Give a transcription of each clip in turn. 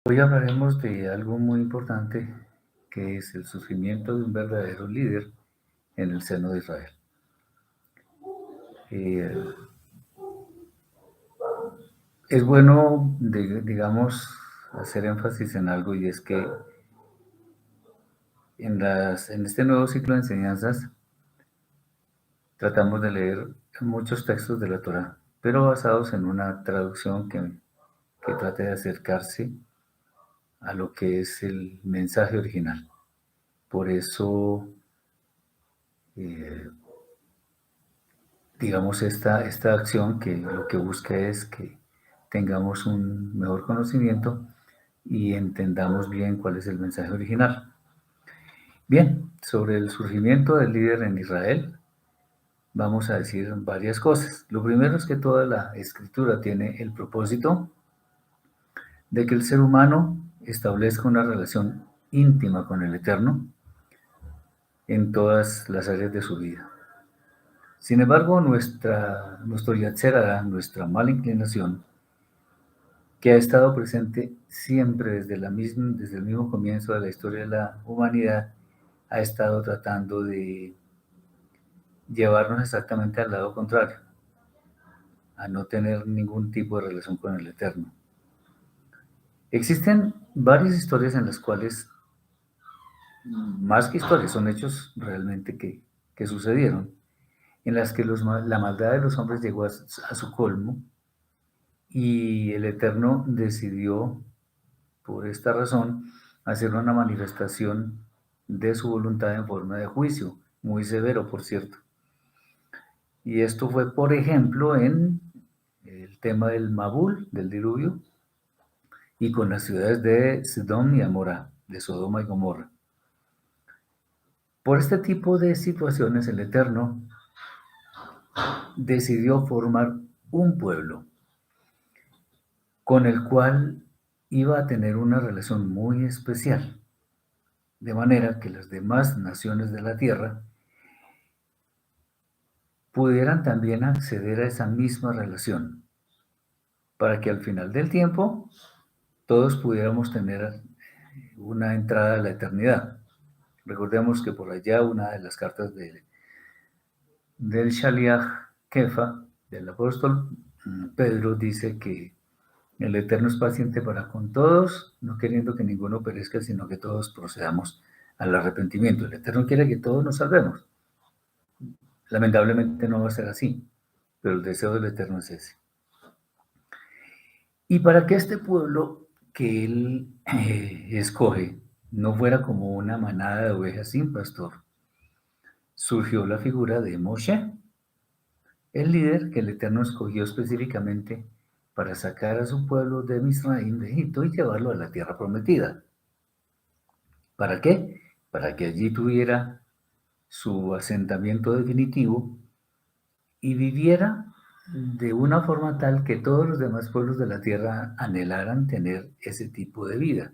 Hoy hablaremos de algo muy importante, que es el surgimiento de un verdadero líder en el seno de Israel. Eh, es bueno, digamos, hacer énfasis en algo, y es que en este nuevo ciclo de enseñanzas tratamos de leer muchos textos de la Torá, pero basados en una traducción que trate de acercarse a lo que es el mensaje original. Por eso, eh, digamos, esta acción que lo que busca es que tengamos un mejor conocimiento y entendamos bien cuál es el mensaje original. Bien, sobre el surgimiento del líder en Israel, vamos a decir varias cosas. Lo primero es que toda la escritura tiene el propósito de que el ser humano establezca una relación íntima con el Eterno en todas las áreas de su vida. Sin embargo, nuestro Yetzer Hara, nuestra mala inclinación, que ha estado presente siempre desde el mismo comienzo de la historia de la humanidad, ha estado tratando de llevarnos exactamente al lado contrario, a no tener ningún tipo de relación con el Eterno. Existen varias historias en las cuales, más que historias, son hechos realmente que sucedieron, en las que la maldad de los hombres llegó a su colmo, y el Eterno decidió, por esta razón, hacer una manifestación de su voluntad en forma de juicio, muy severo, por cierto. Y esto fue, por ejemplo, en el tema del Mabul, del diluvio, y con las ciudades de Sodom y Amorá, de Sodoma y Gomorra. Por este tipo de situaciones, el Eterno decidió formar un pueblo con el cual iba a tener una relación muy especial, de manera que las demás naciones de la tierra pudieran también acceder a esa misma relación, para que al final del tiempo todos pudiéramos tener una entrada a la eternidad. Recordemos que por allá una de las cartas del Shaliach Kefa, del apóstol Pedro, dice que el Eterno es paciente para con todos, no queriendo que ninguno perezca, sino que todos procedamos al arrepentimiento. El Eterno quiere que todos nos salvemos. Lamentablemente no va a ser así, pero el deseo del Eterno es ese. Y para que este pueblo que él escoge no fuera como una manada de ovejas sin pastor, surgió la figura de Moshe, el líder que el Eterno escogió específicamente para sacar a su pueblo de Misraim, de Egipto, y llevarlo a la tierra prometida. ¿Para qué? Para que allí tuviera su asentamiento definitivo y viviera de una forma tal que todos los demás pueblos de la tierra anhelaran tener ese tipo de vida.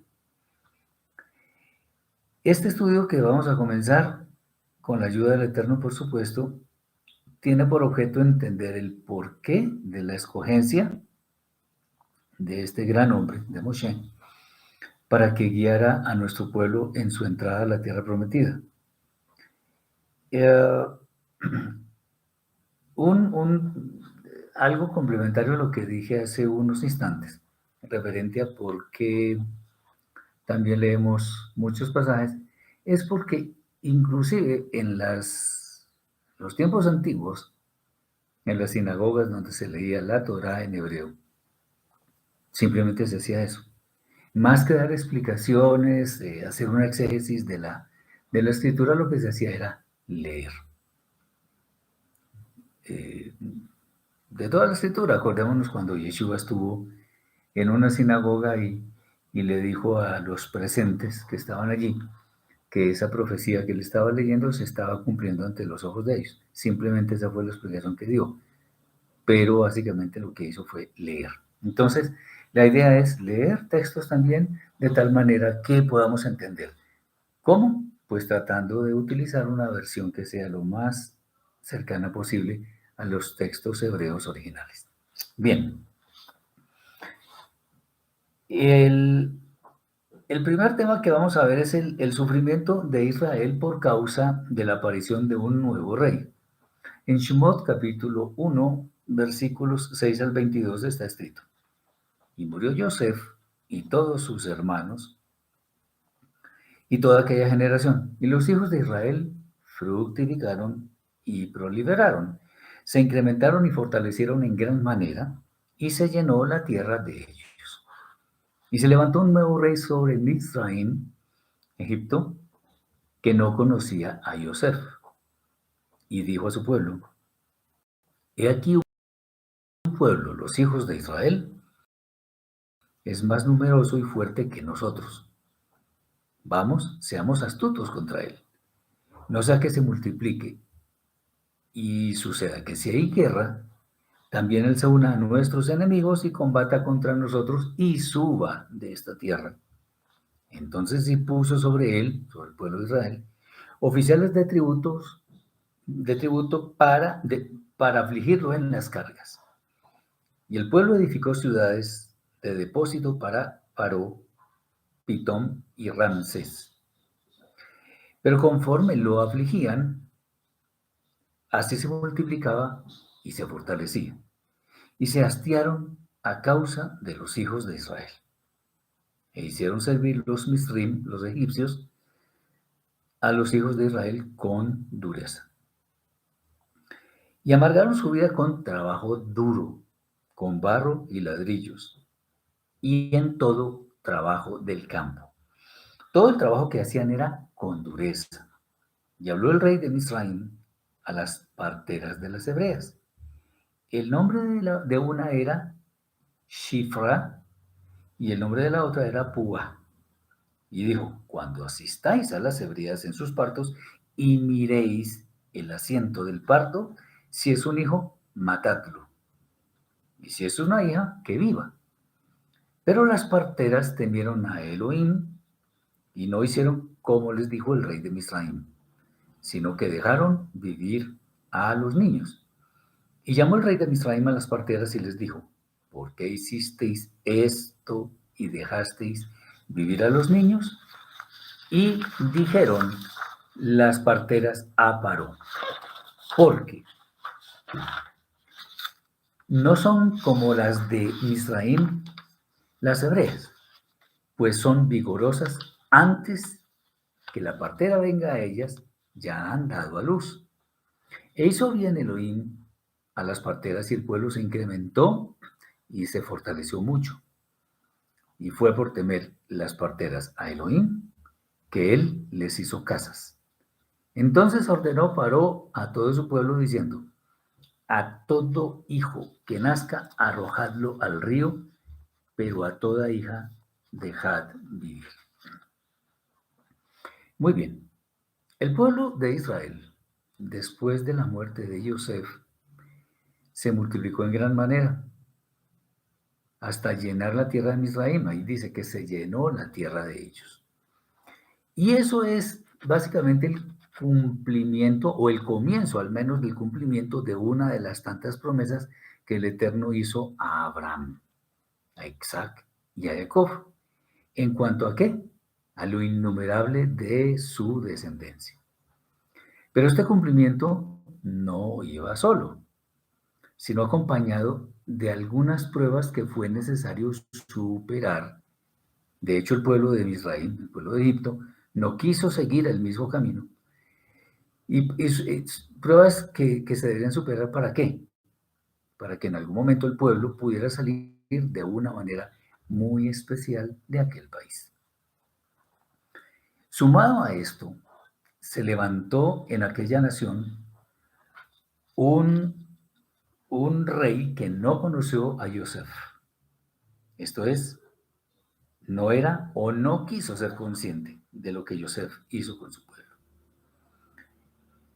Este estudio que vamos a comenzar, con la ayuda del Eterno, por supuesto, tiene por objeto entender el porqué de la escogencia de este gran hombre, de Moshe, para que guiara a nuestro pueblo en su entrada a la tierra prometida. Eh, algo complementario a lo que dije hace unos instantes, referente a por qué también leemos muchos pasajes, es porque inclusive en los tiempos antiguos, en las sinagogas donde se leía la Torá en hebreo, simplemente se hacía eso. Más que dar explicaciones, hacer una exégesis de la escritura, lo que se hacía era leer. Eh, de toda la escritura, acordémonos cuando Yeshua estuvo en una sinagoga y le dijo a los presentes que estaban allí que esa profecía que él estaba leyendo se estaba cumpliendo ante los ojos de ellos. Simplemente esa fue la explicación que dio, pero básicamente lo que hizo fue leer. Entonces, la idea es leer textos también de tal manera que podamos entender. ¿Cómo? Pues tratando de utilizar una versión que sea lo más cercana posible a los textos hebreos originales. Bien, El primer tema que vamos a ver es el sufrimiento de Israel por causa de la aparición de un nuevo rey. En Shemot capítulo 1, versículos 6 al 22 está escrito: Y murió Yosef y todos sus hermanos y toda aquella generación. Y los hijos de Israel fructificaron y proliferaron, se incrementaron y fortalecieron en gran manera, y se llenó la tierra de ellos. Y se levantó un nuevo rey sobre Mizraim, Egipto, que no conocía a Yosef, y dijo a su pueblo: He aquí un pueblo, los hijos de Israel, es más numeroso y fuerte que nosotros. Vamos, seamos astutos contra él, no sea que se multiplique y suceda que si hay guerra, también él se una a nuestros enemigos y combata contra nosotros y suba de esta tierra. Entonces sí puso sobre él, sobre el pueblo de Israel, oficiales de tributo para afligirlo en las cargas. Y el pueblo edificó ciudades de depósito para Paró, Pitón y Ramsés. Pero conforme lo afligían, así se multiplicaba y se fortalecía. Y se hastiaron a causa de los hijos de Israel. E hicieron servir los Misrim, los egipcios, a los hijos de Israel con dureza. Y amargaron su vida con trabajo duro, con barro y ladrillos, y en todo trabajo del campo. Todo el trabajo que hacían era con dureza. Y habló el rey de Misraim a las parteras de las hebreas. El nombre de una era Shifra y el nombre de la otra era Púa. Y dijo: Cuando asistáis a las hebreas en sus partos y miréis el asiento del parto, si es un hijo, matadlo. Y si es una hija, que viva. Pero las parteras temieron a Elohim y no hicieron como les dijo el rey de Misraim, sino que dejaron vivir a los niños. Y llamó el rey de Misraim a las parteras y les dijo: ¿Por qué hicisteis esto y dejasteis vivir a los niños? Y dijeron las parteras a Paró: porque no son como las de Misraim las hebreas, pues son vigorosas antes que la partera venga a ellas, ya han dado a luz. E hizo bien Elohim a las parteras y el pueblo se incrementó y se fortaleció mucho. Y fue por temer las parteras a Elohim que él les hizo casas. Entonces ordenó Paró a todo su pueblo diciendo: A todo hijo que nazca arrojadlo al río, pero a toda hija dejad vivir. Muy bien, el pueblo de Israel, después de la muerte de Yosef, se multiplicó en gran manera hasta llenar la tierra de Misraim. Ahí dice que se llenó la tierra de ellos. Y eso es básicamente el cumplimiento o el comienzo al menos del cumplimiento de una de las tantas promesas que el Eterno hizo a Abraham, a Isaac y a Jacob. ¿En cuanto a qué? A lo innumerable de su descendencia. Pero este cumplimiento no iba solo, sino acompañado de algunas pruebas que fue necesario superar. De hecho, el pueblo de Israel, el pueblo de Egipto, no quiso seguir el mismo camino. Y pruebas que se deberían superar, ¿para qué? Para que en algún momento el pueblo pudiera salir de una manera muy especial de aquel país. Sumado a esto, se levantó en aquella nación un, un rey que no conoció a Yosef. Esto es, no era o no quiso ser consciente de lo que Yosef hizo con su pueblo.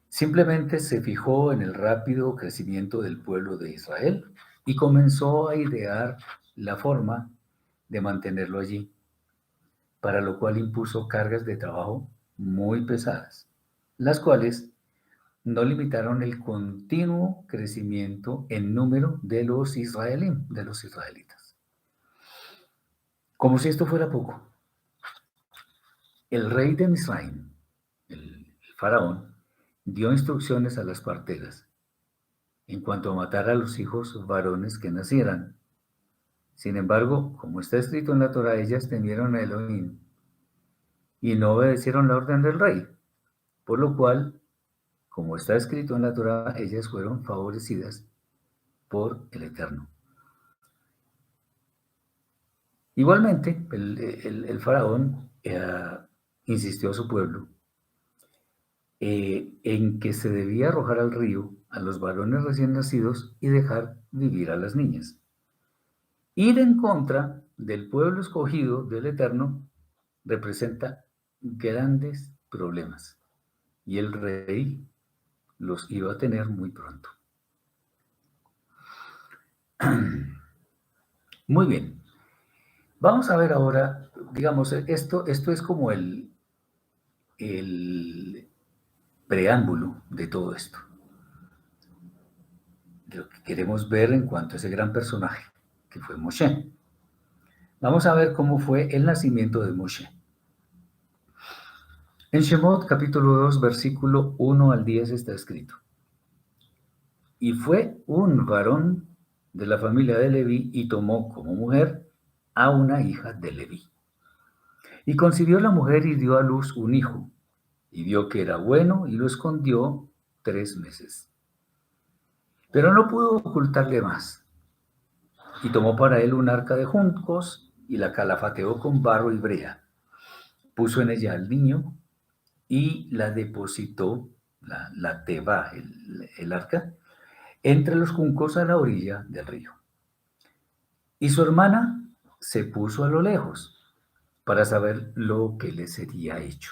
Simplemente se fijó en el rápido crecimiento del pueblo de Israel y comenzó a idear la forma de mantenerlo allí, para lo cual impuso cargas de trabajo muy pesadas, las cuales no limitaron el continuo crecimiento en número de los israelitas. Como si esto fuera poco, El rey de Misraim, el faraón, dio instrucciones a las parteras en cuanto a matar a los hijos varones que nacieran. Sin embargo, como está escrito en la Torá, ellas temieron a Elohim y no obedecieron la orden del rey, por lo cual, como está escrito en la Torá, ellas fueron favorecidas por el Eterno. Igualmente, el faraón insistió a su pueblo en que se debía arrojar al río a los varones recién nacidos y dejar vivir a las niñas. Ir en contra del pueblo escogido del Eterno representa grandes problemas y el rey los iba a tener muy pronto. Muy bien, vamos a ver ahora, digamos, esto es como el preámbulo de todo esto, de lo que queremos ver en cuanto a ese gran personaje que fue Moshe. Vamos a ver cómo fue el nacimiento de Moshe. En Shemot capítulo 2, versículo 1 al 10 está escrito: Y fue un varón de la familia de Leví y tomó como mujer a una hija de Leví. Y concibió la mujer y dio a luz un hijo, y vio que era bueno y lo escondió 3 meses. Pero no pudo ocultarle más. Y tomó para él un arca de juncos y la calafateó con barro y brea. Puso en ella al niño y la depositó, la teba, el arca, entre los juncos a la orilla del río. Y su hermana se puso a lo lejos para saber lo que le sería hecho.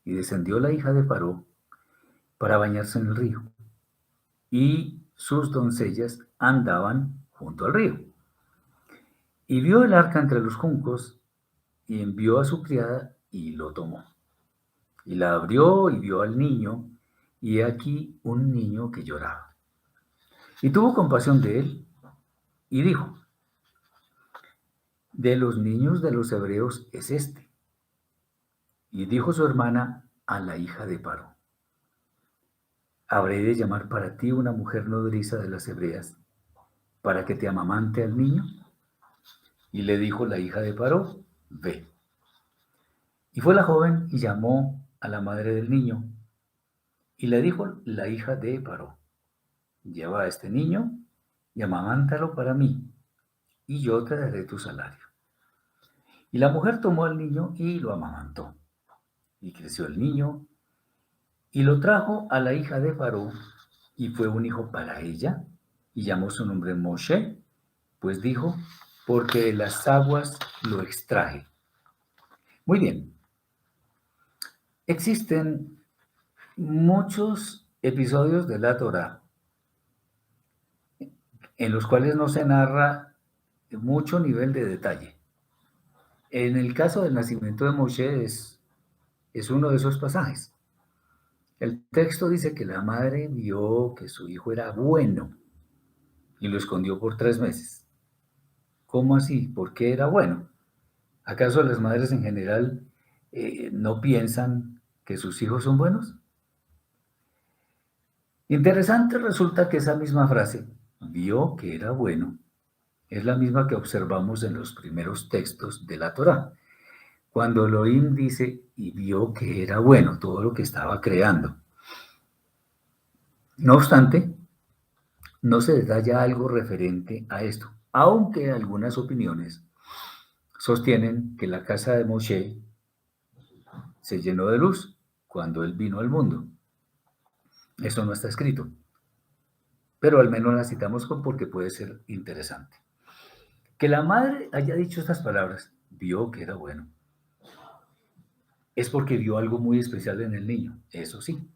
Y descendió la hija de Paró para bañarse en el río. Y sus doncellas andaban junto al río. Y vio el arca entre los juncos y envió a su criada y lo tomó. Y la abrió y vio al niño, y aquí un niño que lloraba. Y tuvo compasión de él y dijo: De los niños de los hebreos es este. Y dijo su hermana a la hija de Paró: ¿Habré de llamar para ti una mujer nodriza de las hebreas para que te amamante al niño? Y le dijo la hija de Paró: Ve. Y fue la joven y llamó a la madre del niño. Y le dijo la hija de Paró: Lleva a este niño y amamántalo para mí, y yo te daré tu salario. Y la mujer tomó al niño y lo amamantó. Y creció el niño, y lo trajo a la hija de Paró, y fue un hijo para ella, y llamó su nombre Moshe, pues dijo: porque de las aguas lo extraje. Muy bien. Existen muchos episodios de la Torá en los cuales no se narra mucho nivel de detalle. En el caso del nacimiento de Moshe es uno de esos pasajes. El texto dice que la madre vio que su hijo era bueno y lo escondió por 3 meses. ¿Cómo así? ¿Por qué era bueno? ¿Acaso las madres en general no piensan que sus hijos son buenos? Interesante resulta que esa misma frase, vio que era bueno, es la misma que observamos en los primeros textos de la Torá, cuando Elohim dice y vio que era bueno todo lo que estaba creando. No obstante, no se detalla algo referente a esto, aunque algunas opiniones sostienen que la casa de Moshe se llenó de luz cuando él vino al mundo. Eso no está escrito, pero al menos la citamos porque puede ser interesante. Que la madre haya dicho estas palabras, vio que era bueno, es porque vio algo muy especial en el niño, eso sí.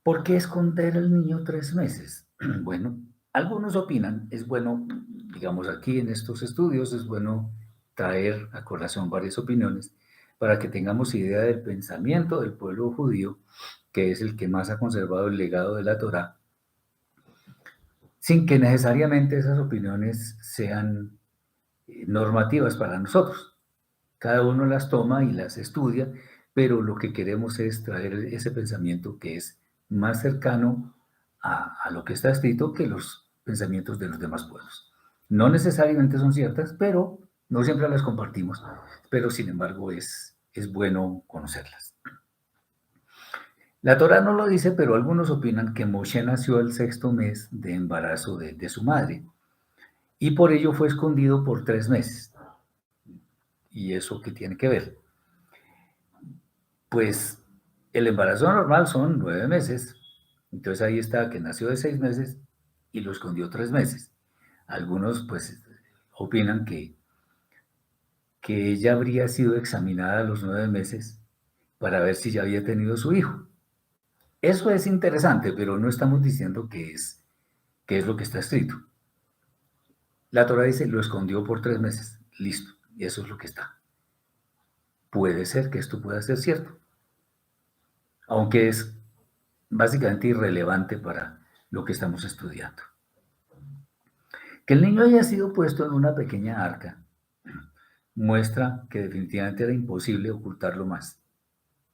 ¿Por qué esconder al niño 3 meses? Bueno, algunos opinan, es bueno, digamos aquí en estos estudios, es bueno traer a colación varias opiniones para que tengamos idea del pensamiento del pueblo judío, que es el que más ha conservado el legado de la Torá, sin que necesariamente esas opiniones sean normativas para nosotros. Cada uno las toma y las estudia, pero lo que queremos es traer ese pensamiento que es más cercano a lo que está escrito que los pensamientos de los demás pueblos. No necesariamente son ciertas, pero no siempre las compartimos, pero sin embargo es bueno conocerlas. La Torá no lo dice, pero algunos opinan que Moshe nació el sexto mes de embarazo de su madre y por ello fue escondido por 3 meses. ¿Y eso qué tiene que ver? Pues el embarazo normal son 9 meses, entonces ahí está que nació de 6 meses y lo escondió 3 meses. Algunos pues opinan que ella habría sido examinada a los 9 meses para ver si ya había tenido su hijo. Eso es interesante, pero no estamos diciendo que es lo que está escrito. La Torah dice, lo escondió por 3 meses. Listo, y eso es lo que está. Puede ser que esto pueda ser cierto, aunque es básicamente irrelevante para lo que estamos estudiando. Que el niño haya sido puesto en una pequeña arca muestra que definitivamente era imposible ocultarlo más.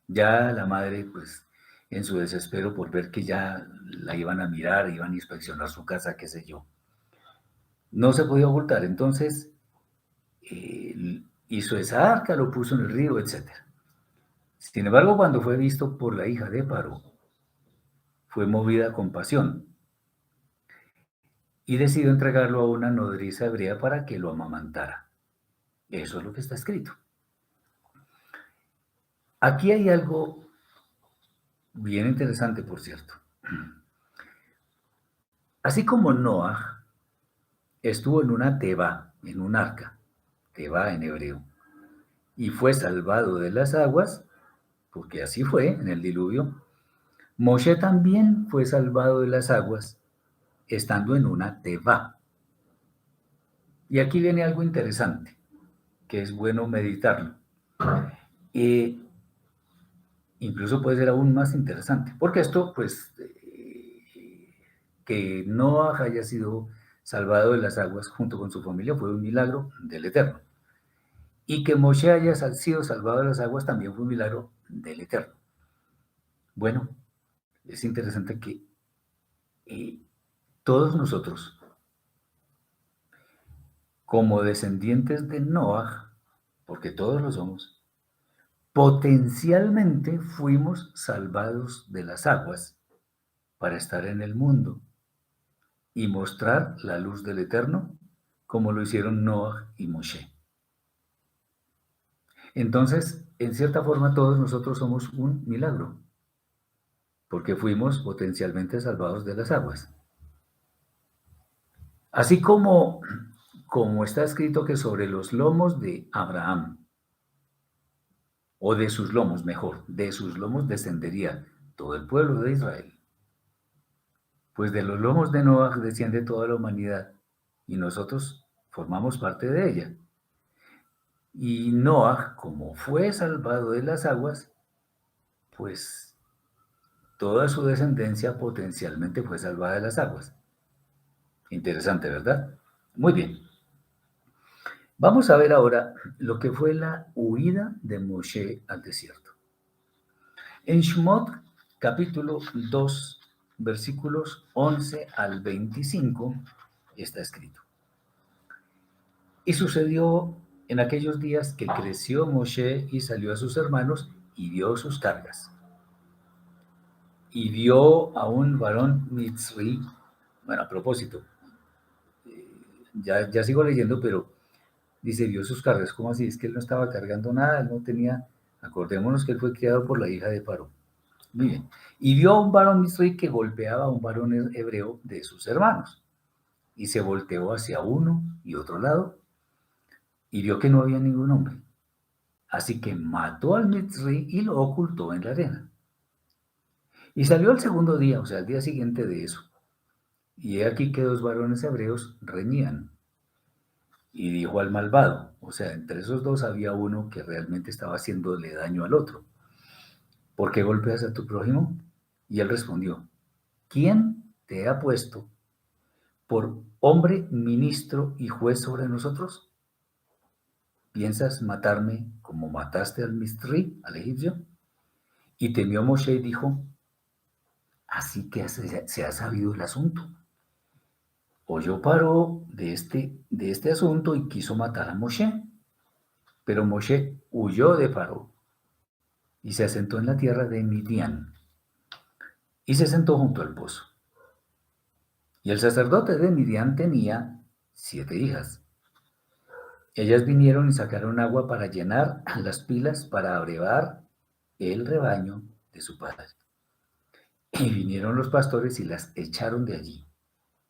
Ya la madre, pues, en su desespero por ver que ya la iban a mirar, iban a inspeccionar su casa, qué sé yo, no se podía ocultar. Entonces, hizo esa arca, lo puso en el río, etc. Sin embargo, cuando fue visto por la hija de Paró, fue movida a compasión y decidió entregarlo a una nodriza hebrea para que lo amamantara. Eso es lo que está escrito. Aquí hay algo bien interesante, por cierto. Así como Noah estuvo en una teba, en un arca, teba en hebreo, y fue salvado de las aguas, porque así fue en el diluvio, Moshe también fue salvado de las aguas estando en una teba. Y aquí viene algo interesante, que es bueno meditarlo. E incluso puede ser aún más interesante, porque esto, pues, que Noah haya sido salvado de las aguas junto con su familia fue un milagro del Eterno. Y que Moshe haya sido salvado de las aguas también fue un milagro del Eterno. Bueno, es interesante que todos nosotros, como descendientes de Noah, porque todos lo somos, potencialmente fuimos salvados de las aguas para estar en el mundo y mostrar la luz del Eterno, como lo hicieron Noah y Moshe. Entonces, en cierta forma, todos nosotros somos un milagro, porque fuimos potencialmente salvados de las aguas. Así como está escrito que sobre los lomos de Abraham, o de sus lomos, mejor, de sus lomos descendería todo el pueblo de Israel. Pues de los lomos de Noah desciende toda la humanidad, y nosotros formamos parte de ella. Y Noah, como fue salvado de las aguas, pues toda su descendencia potencialmente fue salvada de las aguas. Interesante, ¿verdad? Muy bien. Vamos a ver ahora lo que fue la huida de Moshe al desierto. En Shemot, capítulo 2, versículos 11 al 25, está escrito. Y sucedió en aquellos días que creció Moshe y salió a sus hermanos y vio sus cargas. Y vio a un varón mitzri. Bueno, a propósito, ya sigo leyendo, pero dice, vio sus cargas. ¿Cómo así? Es que él no estaba cargando nada, él no tenía. Acordémonos que él fue criado por la hija de Paró. Muy bien. Y vio a un varón mitzri que golpeaba a un varón hebreo de sus hermanos. Y se volteó hacia uno y otro lado y vio que no había ningún hombre. Así que mató al mitzri y lo ocultó en la arena. Y salió el segundo día, o sea, el día siguiente de eso. Y he aquí que dos varones hebreos reñían. Y dijo al malvado, o sea, entre esos dos había uno que realmente estaba haciéndole daño al otro. ¿Por qué golpeas a tu prójimo? Y él respondió, ¿quién te ha puesto por hombre, ministro y juez sobre nosotros? ¿piensas matarme como mataste al Misri, al egipcio? Y temió Moshe y dijo, así que se ha sabido el asunto. Oyó Paró de este asunto y quiso matar a Moshe, pero Moshe huyó de Paró y se asentó en la tierra de Midian y se sentó junto al pozo. Y el sacerdote de Midian tenía 7 hijas. Ellas vinieron y sacaron agua para llenar las pilas para abrevar el rebaño de su padre. Y vinieron los pastores y las echaron de allí.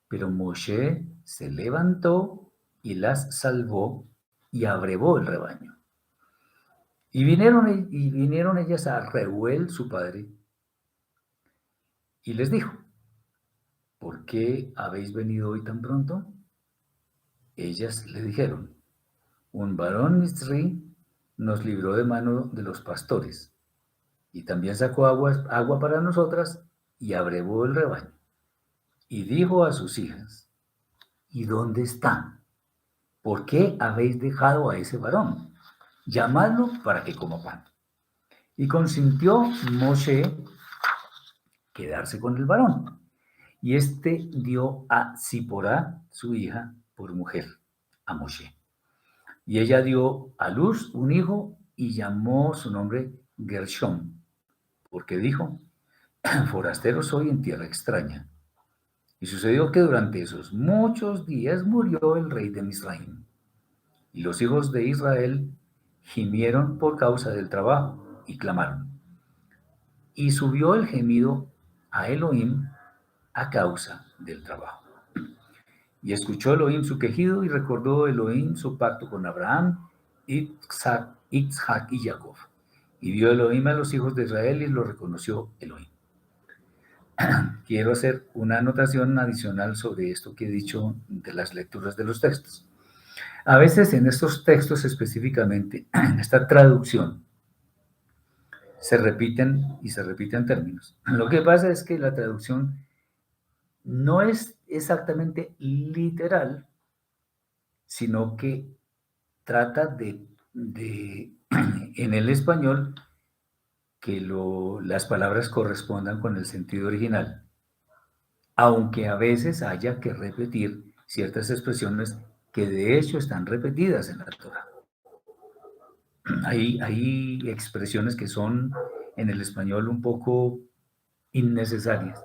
Pero Moshe se levantó y las salvó y abrevó el rebaño. Y vinieron ellas a Reuel, su padre, y les dijo, ¿por qué habéis venido hoy tan pronto? Ellas le dijeron, un varón Misri nos libró de mano de los pastores, y también sacó agua para nosotras, y abrevó el rebaño. Y dijo a sus hijas, ¿y dónde está? ¿Por qué habéis dejado a ese varón? Llamadlo para que coma pan. Y consintió Moshe quedarse con el varón. Y éste dio a Ziporá, su hija, por mujer, a Moshe. Y ella dio a luz un hijo y llamó su nombre Gershom, porque dijo, forastero soy en tierra extraña. Y sucedió que durante esos muchos días murió el rey de Misraim. Y los hijos de Israel gimieron por causa del trabajo y clamaron. Y subió el gemido a Elohim a causa del trabajo. Y escuchó Elohim su quejido y recordó Elohim su pacto con Abraham, Isaac y Jacob. Y vio Elohim a los hijos de Israel y lo reconoció Elohim. Quiero hacer una anotación adicional sobre esto que he dicho de las lecturas de los textos. A veces en estos textos específicamente, en esta traducción, se repiten términos. Lo que pasa es que la traducción no es exactamente literal, sino que trata en el español, que las palabras correspondan con el sentido original, aunque a veces haya que repetir ciertas expresiones que de hecho están repetidas en la Torá. Hay expresiones que son en el español un poco innecesarias,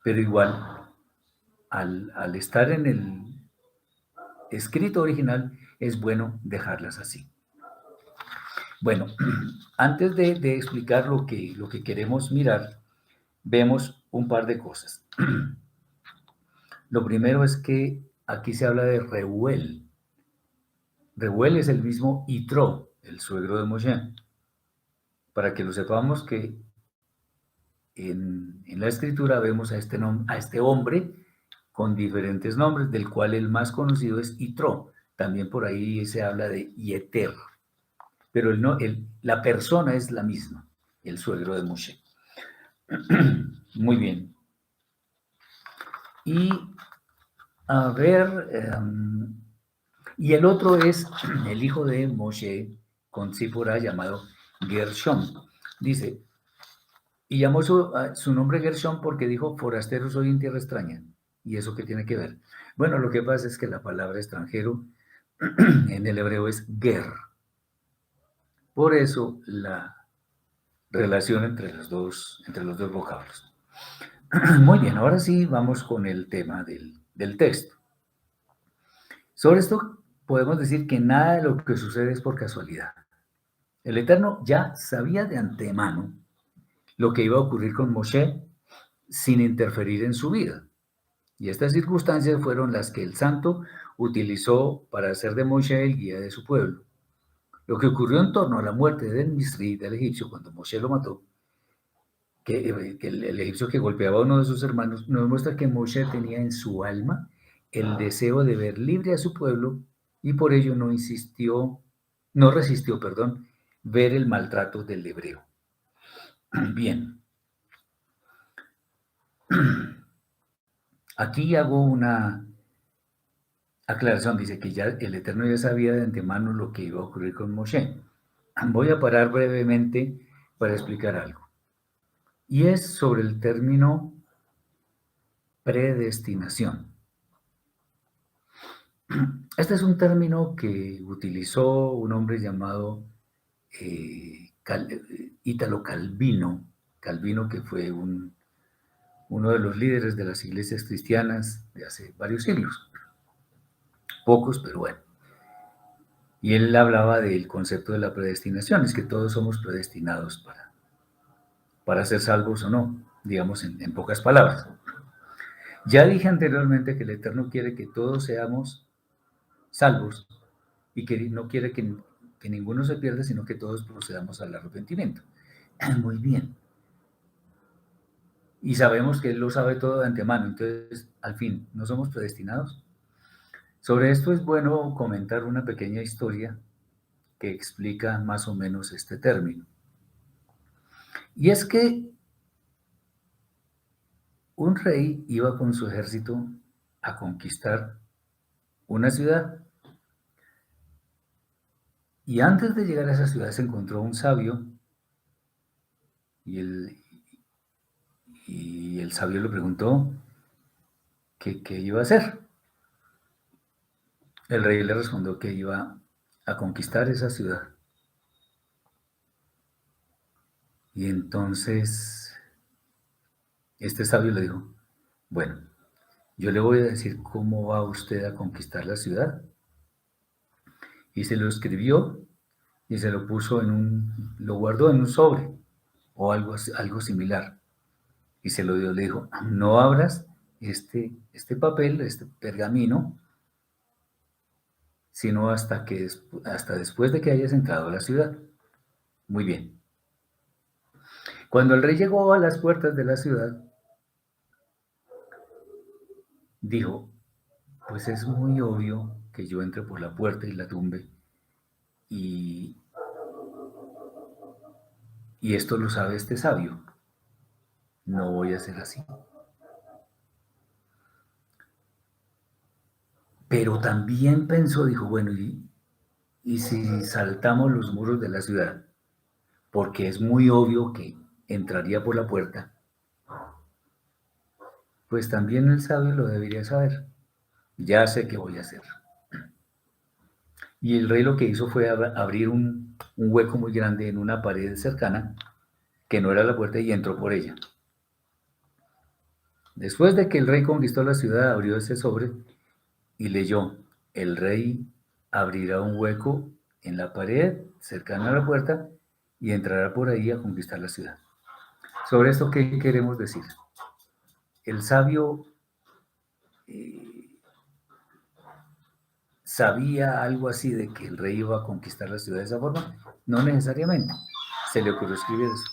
pero igual, al estar en el escrito original, es bueno dejarlas así. Bueno, antes de explicar lo que queremos mirar, vemos un par de cosas. Lo primero es que aquí se habla de Reuel. Reuel es el mismo Itro, el suegro de Moshe. Para que lo sepamos que en la escritura vemos a este hombre con diferentes nombres, del cual el más conocido es Itro. También por ahí se habla de Yeter, pero la persona es la misma, el suegro de Moshe. Muy bien. Y a ver, y el otro es el hijo de Moshe con Zipporah llamado Gershom. Dice, y llamó su nombre Gershom porque dijo, forastero soy en tierra extraña. ¿Y eso qué tiene que ver? Bueno, lo que pasa es que la palabra extranjero en el hebreo es ger. Por eso la relación entre los dos vocablos. Muy bien, ahora sí vamos con el tema del texto. Sobre esto podemos decir que nada de lo que sucede es por casualidad. El Eterno ya sabía de antemano lo que iba a ocurrir con Moshe sin interferir en su vida. Y estas circunstancias fueron las que el santo utilizó para hacer de Moshe el guía de su pueblo. Lo que ocurrió en torno a la muerte del Misri, del egipcio, cuando Moshe lo mató, que el egipcio que golpeaba a uno de sus hermanos, nos muestra que Moshe tenía en su alma el deseo de ver libre a su pueblo y por ello no resistió, perdón, ver el maltrato del hebreo. Bien, aquí hago aclaración, dice que ya el Eterno ya sabía de antemano lo que iba a ocurrir con Moshe. Voy a parar brevemente para explicar algo. Y es sobre el término predestinación. Este es un término que utilizó un hombre llamado Ítalo Calvino, Calvino que fue uno de los líderes de las iglesias cristianas de hace varios siglos, pocos, pero bueno. Y él hablaba del concepto de la predestinación, es que todos somos predestinados para ser salvos o no, digamos en pocas palabras. Ya dije anteriormente que el Eterno quiere que todos seamos salvos y que no quiere que ninguno se pierda, sino que todos procedamos al arrepentimiento. Muy bien. Y sabemos que Él lo sabe todo de antemano, entonces, al fin, ¿no somos predestinados? Sobre esto es bueno comentar una pequeña historia que explica más o menos este término. Y es que un rey iba con su ejército a conquistar una ciudad y antes de llegar a esa ciudad se encontró un sabio y el sabio le preguntó qué iba a hacer. El rey le respondió que iba a conquistar esa ciudad. Y entonces este sabio le dijo, bueno, yo le voy a decir cómo va usted a conquistar la ciudad. Y se lo escribió y se lo puso lo guardó en un sobre o algo similar. Y se lo dio, le dijo, no abras este papel, este pergamino, sino hasta después de que hayas entrado a la ciudad. Muy bien. Cuando el rey llegó a las puertas de la ciudad, dijo, pues es muy obvio que yo entre por la puerta y la tumbe, y, y esto lo sabe este sabio, no voy a hacer así. Pero también pensó, dijo, bueno, y si saltamos los muros de la ciudad, porque es muy obvio que entraría por la puerta, pues también el sabio lo debería saber. Ya sé qué voy a hacer. Y el rey lo que hizo fue abrir un hueco muy grande en una pared cercana, que no era la puerta, y entró por ella. Después de que el rey conquistó la ciudad, abrió ese sobre y leyó, el rey abrirá un hueco en la pared cercana a la puerta y entrará por ahí a conquistar la ciudad. Sobre esto, ¿qué queremos decir? El sabio eh, sabía algo así de que el rey iba a conquistar la ciudad de esa forma, no necesariamente. Se le ocurrió escribir eso.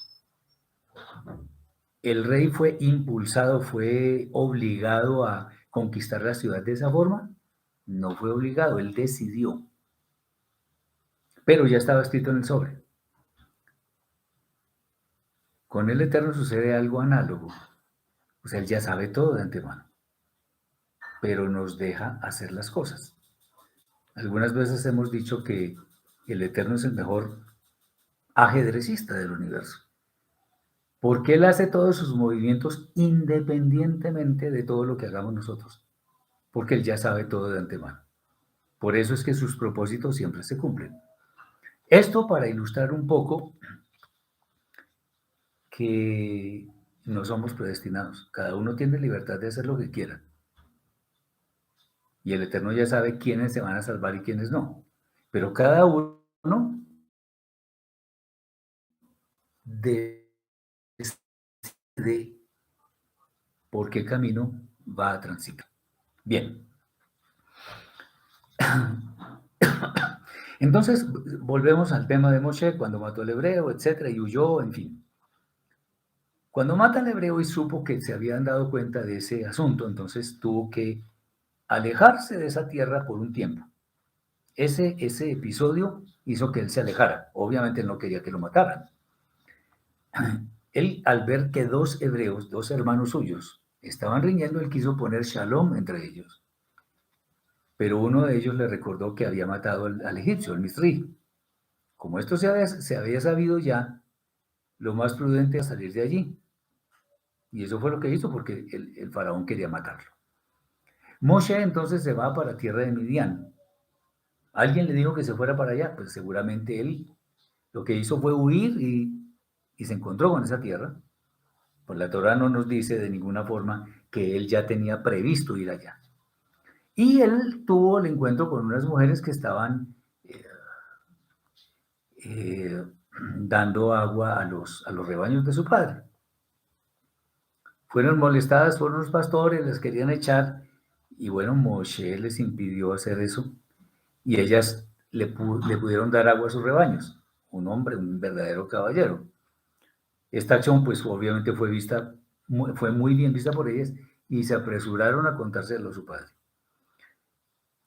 El rey fue impulsado, fue obligado a conquistar la ciudad de esa forma. No fue obligado, él decidió. Pero ya estaba escrito en el sobre. Con el Eterno sucede algo análogo. O sea, él ya sabe todo de antemano, pero nos deja hacer las cosas. Algunas veces hemos dicho que el Eterno es el mejor ajedrecista del universo, porque él hace todos sus movimientos independientemente de todo lo que hagamos nosotros, porque él ya sabe todo de antemano. Por eso es que sus propósitos siempre se cumplen. Esto para ilustrar un poco que no somos predestinados. Cada uno tiene libertad de hacer lo que quiera. Y el Eterno ya sabe quiénes se van a salvar y quiénes no. Pero cada uno decide por qué camino va a transitar. Bien. Entonces, volvemos al tema de Moshe, cuando mató al hebreo, etcétera, y huyó, en fin. Cuando mata al hebreo y supo que se habían dado cuenta de ese asunto, entonces tuvo que alejarse de esa tierra por un tiempo. Ese episodio hizo que él se alejara. Obviamente él no quería que lo mataran. Él, al ver que dos hebreos, dos hermanos suyos, estaban riñendo, él quiso poner shalom entre ellos. pero uno de ellos le recordó que había matado al egipcio, al Misri. Como esto se había sabido ya, lo más prudente era salir de allí. Y eso fue lo que hizo porque el faraón quería matarlo. Moshe entonces se va para tierra de Midian. Alguien le dijo que se fuera para allá, pues seguramente él lo que hizo fue huir y se encontró con esa tierra. Pues la Torá no nos dice de ninguna forma que él ya tenía previsto ir allá. Y él tuvo el encuentro con unas mujeres que estaban eh, eh, dando agua a los rebaños de su padre. Fueron molestadas por unos pastores, les querían echar, y bueno, Moshe les impidió hacer eso, y ellas le pudieron dar agua a sus rebaños. Un hombre, un verdadero caballero. Esta acción, pues obviamente fue muy bien vista por ellas, y se apresuraron a contárselo a su padre.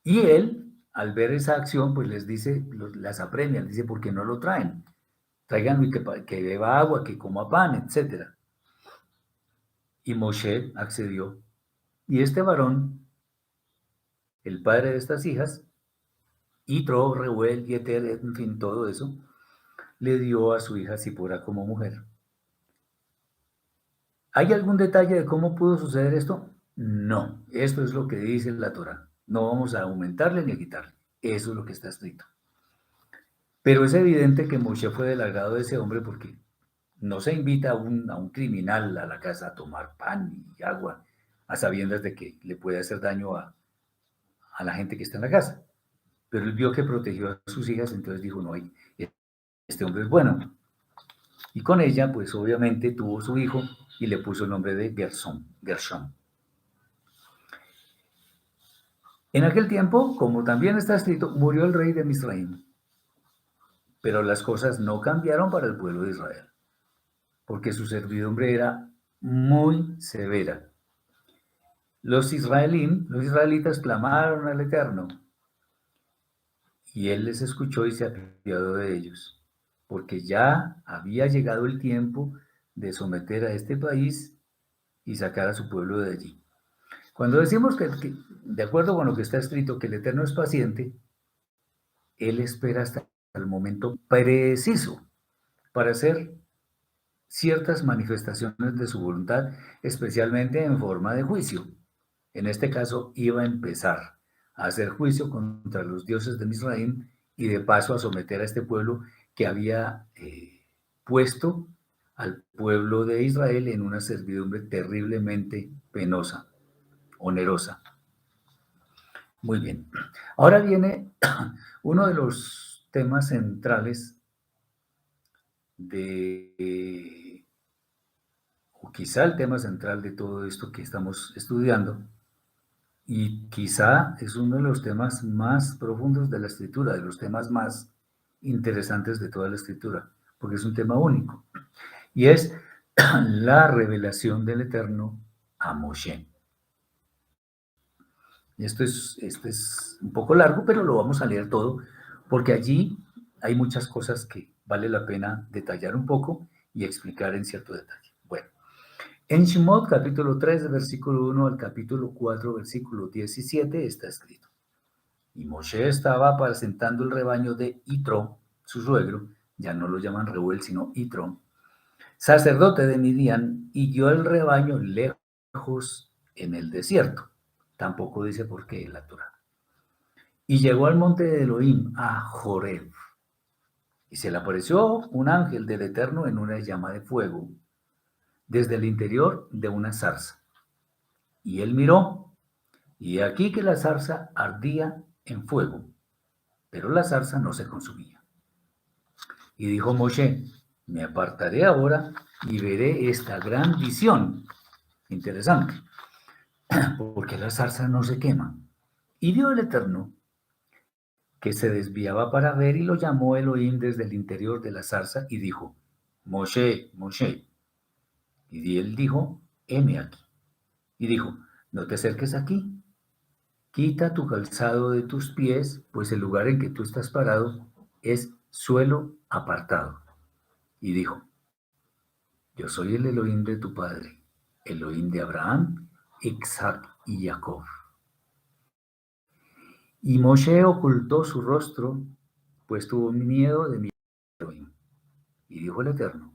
Y él, al ver esa acción, pues les dice, las apremia, les dice, ¿por qué no lo traen? Tráiganlo y que beba agua, que coma pan, etcétera. Y Moshe accedió. Y este varón, el padre de estas hijas, Yitro, Reuel, Yeter, en fin, todo eso, le dio a su hija Zipora como mujer. ¿Hay algún detalle de cómo pudo suceder esto? No, esto es lo que dice la Torá. No vamos a aumentarle ni a quitarle. Eso es lo que está escrito. Pero es evidente que Moshe fue del agrado de ese hombre porque no se invita a un criminal a la casa a tomar pan y agua a sabiendas de que le puede hacer daño a la gente que está en la casa. Pero él vio que protegió a sus hijas, entonces dijo, no, este hombre es bueno. Y con ella, pues obviamente tuvo su hijo y le puso el nombre de Gershom. En aquel tiempo, como también está escrito, murió el rey de Misraim. Pero las cosas no cambiaron para el pueblo de Israel, porque su servidumbre era muy severa. Los israelitas clamaron al Eterno, y él les escuchó y se apiadó de ellos, porque ya había llegado el tiempo de someter a este país y sacar a su pueblo de allí. Cuando decimos que, de acuerdo con lo que está escrito, que el Eterno es paciente, Él espera hasta el momento preciso para hacer ciertas manifestaciones de su voluntad, especialmente en forma de juicio. En este caso, iba a empezar a hacer juicio contra los dioses de Misraim y de paso a someter a este pueblo que había puesto al pueblo de Israel en una servidumbre terriblemente penosa, onerosa. Muy bien. Ahora viene uno de los temas centrales o quizá el tema central de todo esto que estamos estudiando, y quizá es uno de los temas más profundos de la escritura, de los temas más interesantes de toda la escritura, porque es un tema único, y es la revelación del Eterno a Moshe. Esto es un poco largo, pero lo vamos a leer todo, porque allí hay muchas cosas que vale la pena detallar un poco y explicar en cierto detalle. Bueno, en Shemot, capítulo 3, versículo 1 al capítulo 4, versículo 17, está escrito. Y Moshe estaba apacentando el rebaño de Yitro, su suegro, ya no lo llaman Reuel, sino Yitro, sacerdote de Midian, y guió el rebaño lejos en el desierto. Tampoco dice por qué la Torá. Y llegó al monte de Elohim, a Joreb, y se le apareció un ángel del Eterno en una llama de fuego, desde el interior de una zarza. Y él miró, y aquí que la zarza ardía en fuego, pero la zarza no se consumía. Y dijo Moshe, me apartaré ahora y veré esta gran visión. Interesante, porque la zarza no se quema. Y vio el Eterno que se desviaba para ver y lo llamó Elohim desde el interior de la zarza y dijo, Moshe, Moshe. Y él dijo, heme aquí. Y dijo, no te acerques aquí, quita tu calzado de tus pies, pues el lugar en que tú estás parado es suelo apartado. Y dijo, yo soy el Elohim de tu padre, Elohim de Abraham, Isaac y Jacob. Y Moshe ocultó su rostro, pues tuvo miedo de mi Elohim. Y dijo el Eterno,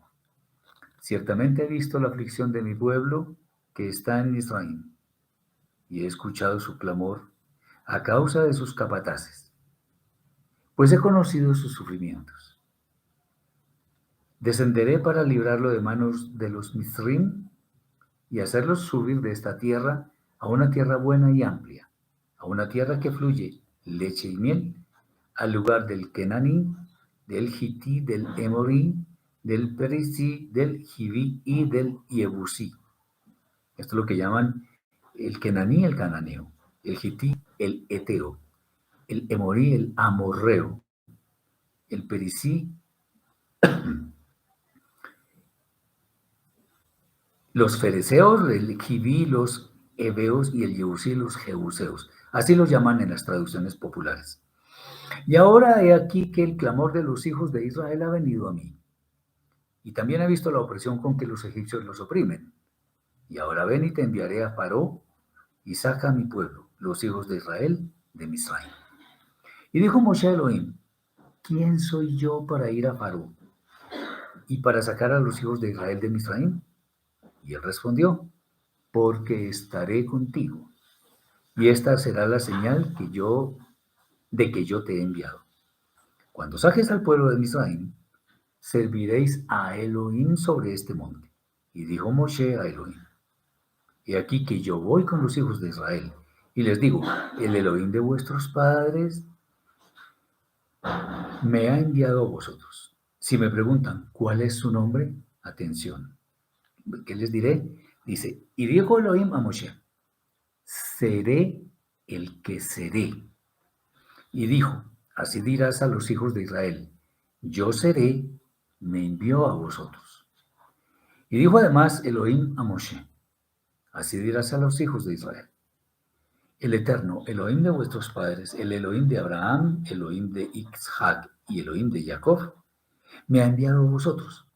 ciertamente he visto la aflicción de mi pueblo que está en Israel, y he escuchado su clamor a causa de sus capataces, pues he conocido sus sufrimientos. Descenderé para librarlo de manos de los Mizrim y hacerlos subir de esta tierra a una tierra buena y amplia, a una tierra que fluye leche y miel, al lugar del Kenaní, del Hití, del Emorí, del Perizí, del Hiví y del Yebusí. Esto es lo que llaman el Kenaní, el cananeo, el Hití, el Eteo, el Emorí, el Amorreo, el Perizí, los fereceos, el Hiví, los heveos y el Yebusí, los jebuseos. Así los llaman en las traducciones populares. Y ahora he aquí que el clamor de los hijos de Israel ha venido a mí. Y también he visto la opresión con que los egipcios los oprimen. Y ahora ven y te enviaré a Paró y saca a mi pueblo, los hijos de Israel, de Misraim. Y dijo Moshe a Elohim, ¿quién soy yo para ir a Paró y para sacar a los hijos de Israel de Misraim? Y él respondió, porque estaré contigo. Y esta será la señal de que yo te he enviado. Cuando saques al pueblo de Misraim, serviréis a Elohim sobre este monte. Y dijo Moshe a Elohim, he aquí que yo voy con los hijos de Israel, y les digo, el Elohim de vuestros padres me ha enviado a vosotros. Si me preguntan, ¿cuál es su nombre? Atención. ¿Qué les diré? Dice, y dijo Elohim a Moshe, seré el que seré. Y dijo, así dirás a los hijos de Israel, yo seré, me envió a vosotros. Y dijo además Elohim a Moshe, así dirás a los hijos de Israel, el Eterno, Elohim de vuestros padres, el Elohim de Abraham, Elohim de Isaac y Elohim de Jacob, me ha enviado a vosotros.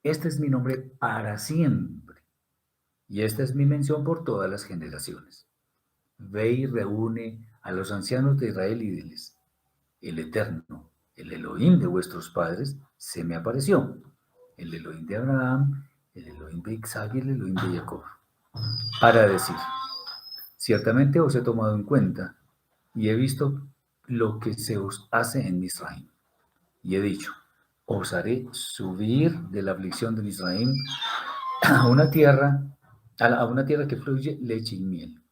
Este es mi nombre para siempre, y esta es mi mención por todas las generaciones. Ve y reúne a los ancianos de Israel y diles, el Eterno, el Elohim de vuestros padres, se me apareció, el Elohim de Abraham, el Elohim de Isaac y el Elohim de Jacob, para decir, ciertamente os he tomado en cuenta y he visto lo que se os hace en Misraim. Y he dicho, os haré subir de la aflicción de Misraim a una tierra, a una tierra que fluye leche y miel.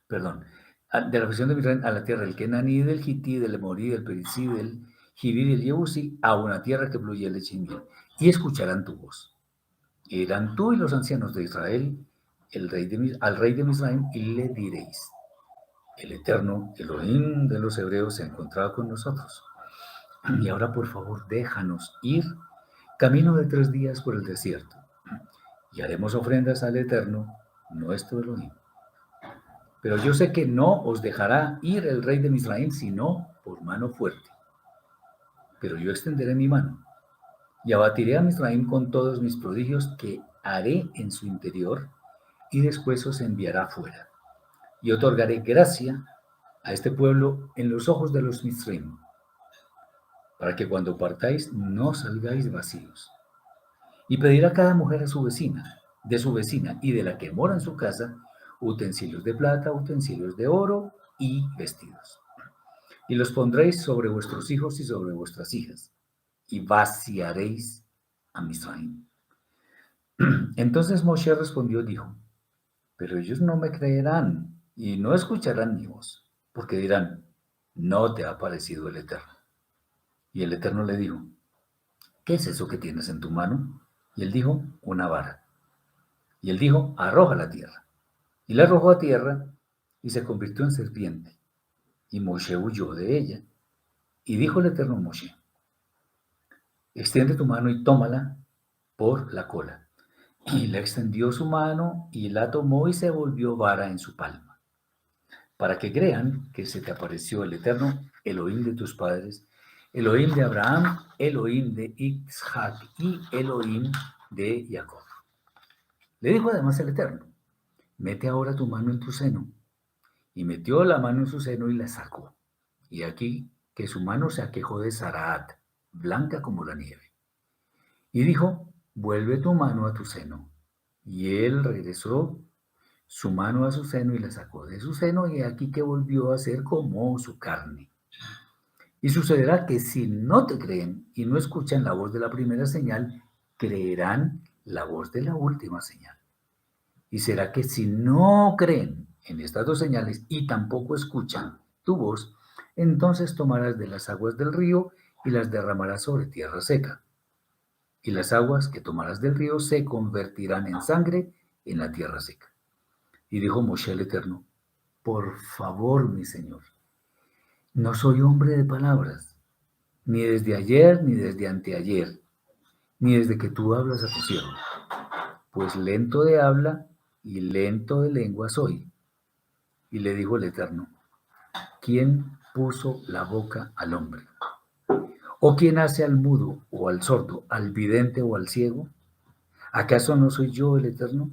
Perdón, de la aflicción de Misraim a la tierra del Kenaní, del Hití, del Emorí, del Perizí, del Hiví y del Yebusí, a una tierra que fluye leche y miel. Y escucharán tu voz. Irán tú y los ancianos de Israel al rey de Misraim y le diréis, el Eterno, Elohim de los hebreos, se ha encontrado con nosotros. Y ahora, por favor, déjanos ir camino de 3 días por el desierto, y haremos ofrendas al Eterno, nuestro Elohim. Pero yo sé que no os dejará ir el rey de Misraim, sino por mano fuerte. Pero yo extenderé mi mano, y abatiré a Misraim con todos mis prodigios que haré en su interior, y después os enviará fuera. Y otorgaré gracia a este pueblo en los ojos de los Misraim, para que cuando partáis no salgáis vacíos. Y pedirá cada mujer a su vecina, de su vecina y de la que mora en su casa, utensilios de plata, utensilios de oro y vestidos. Y los pondréis sobre vuestros hijos y sobre vuestras hijas, y vaciaréis a Misraim. Entonces Moshe respondió y dijo, pero ellos no me creerán y no escucharán mi voz, porque dirán, no te ha parecido el Eterno. Y el Eterno le dijo, ¿qué es eso que tienes en tu mano? Y él dijo, una vara. Y él dijo, arroja la tierra. Y la arrojó a tierra y se convirtió en serpiente. Y Moshe huyó de ella. Y dijo el Eterno a Moshe, extiende tu mano y tómala por la cola. Y le extendió su mano y la tomó y se volvió vara en su palma, para que crean que se te apareció el Eterno, Elohim de tus padres, Elohim de Abraham, Elohim de Isaac y Elohim de Jacob. Le dijo además el Eterno, mete ahora tu mano en tu seno Y metió la mano en su seno y la sacó. Y aquí que su mano se aquejó de Saraat, blanca como la nieve. Y dijo, vuelve tu mano a tu seno. Y él regresó su mano a su seno y la sacó de su seno, y aquí que volvió a ser como su carne. Y sucederá que si no te creen y no escuchan la voz de la primera señal, creerán la voz de la última señal. Y será que si no creen en estas dos señales y tampoco escuchan tu voz, entonces tomarás de las aguas del río y las derramarás sobre tierra seca. Y las aguas que tomarás del río se convertirán en sangre en la tierra seca. Y dijo Moshe el Eterno, por favor, mi Señor, no soy hombre de palabras, ni desde ayer, ni desde anteayer, ni desde que tú hablas a tu siervo, pues lento de habla y lento de lengua soy. Y le dijo el Eterno, ¿quién puso la boca al hombre? ¿O quién hace al mudo o al sordo, al vidente o al ciego? ¿Acaso no soy yo el Eterno?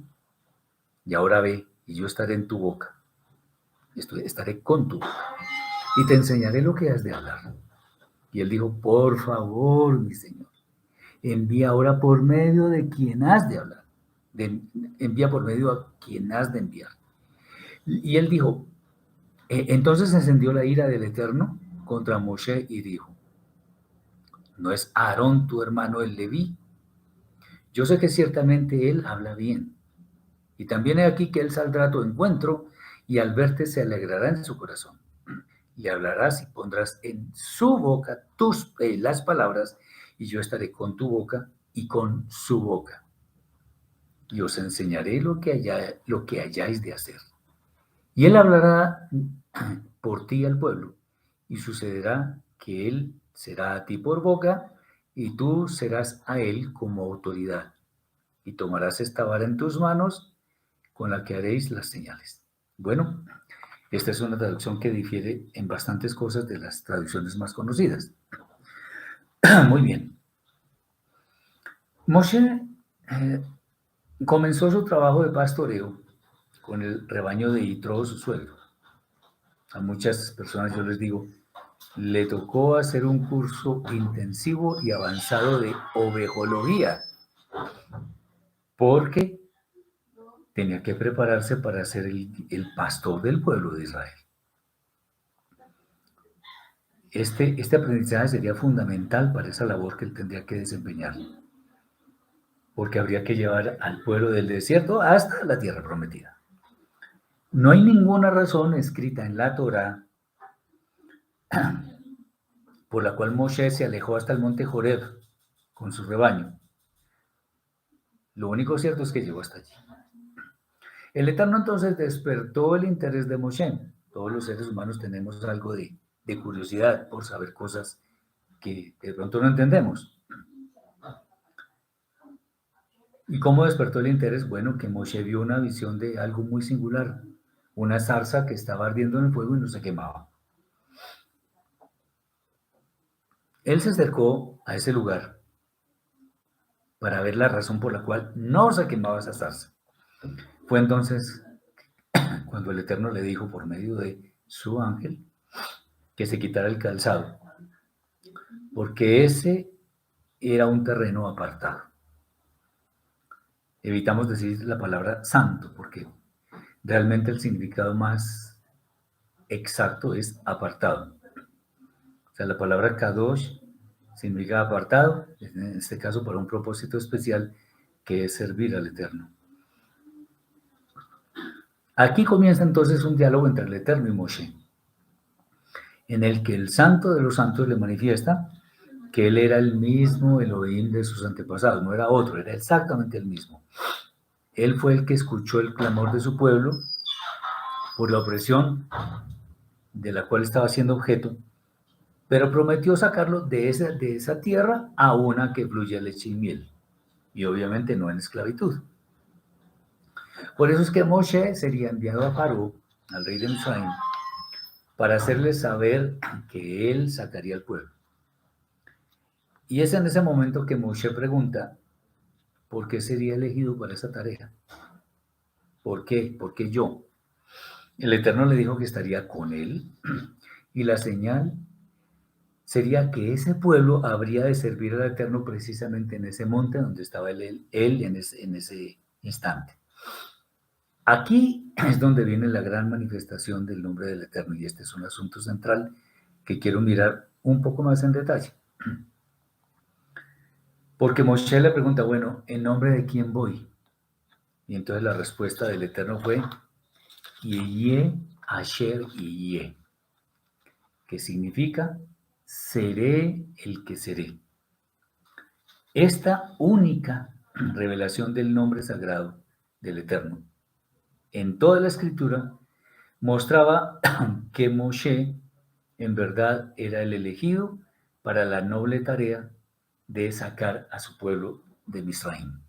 Y ahora ve, y yo estaré en tu boca, estaré con tu boca, y te enseñaré lo que has de hablar. Y él dijo, por favor, mi Señor, envía ahora por medio de quien has de hablar, envía por medio a quien has de enviar. Y él dijo, entonces encendió la ira del Eterno contra Moshe y dijo, ¿no es Aarón tu hermano el Leví? Yo sé que ciertamente él habla bien. Y también he aquí que él saldrá a tu encuentro y al verte se alegrará en su corazón. Le hablarás y pondrás en su boca las palabras y yo estaré con tu boca y con su boca. Y os enseñaré lo que hayáis de hacer. Y él hablará por ti al pueblo y sucederá que él será a ti por boca y tú serás a él como autoridad. Y tomarás esta vara en tus manos con la que haréis las señales. Bueno, esta es una traducción que difiere en bastantes cosas de las traducciones más conocidas. Muy bien. Moshe comenzó su trabajo de pastoreo con el rebaño de Yitro, su suegro. A muchas personas yo les digo, le tocó hacer un curso intensivo y avanzado de ovejología, porque tenía que prepararse para ser el pastor del pueblo de Israel. Este aprendizaje sería fundamental para esa labor que él tendría que desempeñar, porque habría que llevar al pueblo del desierto hasta la tierra prometida. No hay ninguna razón escrita en la Torá por la cual Moshe se alejó hasta el monte Joreb con su rebaño. Lo único cierto es que llegó hasta allí. El Eterno entonces despertó el interés de Moshe. Todos los seres humanos tenemos algo de curiosidad por saber cosas que de pronto no entendemos. ¿Y cómo despertó el interés? Bueno, que Moshe vio una visión de algo muy singular, una zarza que estaba ardiendo en el fuego y no se quemaba. Él se acercó a ese lugar para ver la razón por la cual no se quemaba esa zarza. Fue entonces cuando el Eterno le dijo por medio de su ángel que se quitara el calzado, porque ese era un terreno apartado. Evitamos decir la palabra santo, porque realmente el significado más exacto es apartado. O sea, la palabra kadosh significa apartado, en este caso para un propósito especial que es servir al Eterno. Aquí comienza entonces un diálogo entre el Eterno y Moshe, en el que el Santo de los Santos le manifiesta que él era el mismo Elohim de sus antepasados, no era otro, era exactamente el mismo. Él fue el que escuchó el clamor de su pueblo por la opresión de la cual estaba siendo objeto, pero prometió sacarlo de esa tierra a una que fluye leche y miel, y obviamente no en esclavitud. Por eso es que Moshe sería enviado a Paró, al rey de Misraim, para hacerle saber que él sacaría al pueblo. Y es en ese momento que Moshe pregunta, ¿por qué sería elegido para esa tarea? ¿Por qué? ¿Por qué yo? El Eterno le dijo que estaría con él y la señal sería que ese pueblo habría de servir al Eterno precisamente en ese monte donde estaba él en ese instante. Aquí es donde viene la gran manifestación del nombre del Eterno y este es un asunto central que quiero mirar un poco más en detalle. Porque Moshe le pregunta, bueno, ¿en nombre de quién voy? Y entonces la respuesta del Eterno fue, Yeye Asher Yeye, que significa, seré el que seré. Esta única revelación del nombre sagrado del Eterno en toda la escritura mostraba que Moshe en verdad era el elegido para la noble tarea de sacar a su pueblo de Misraim.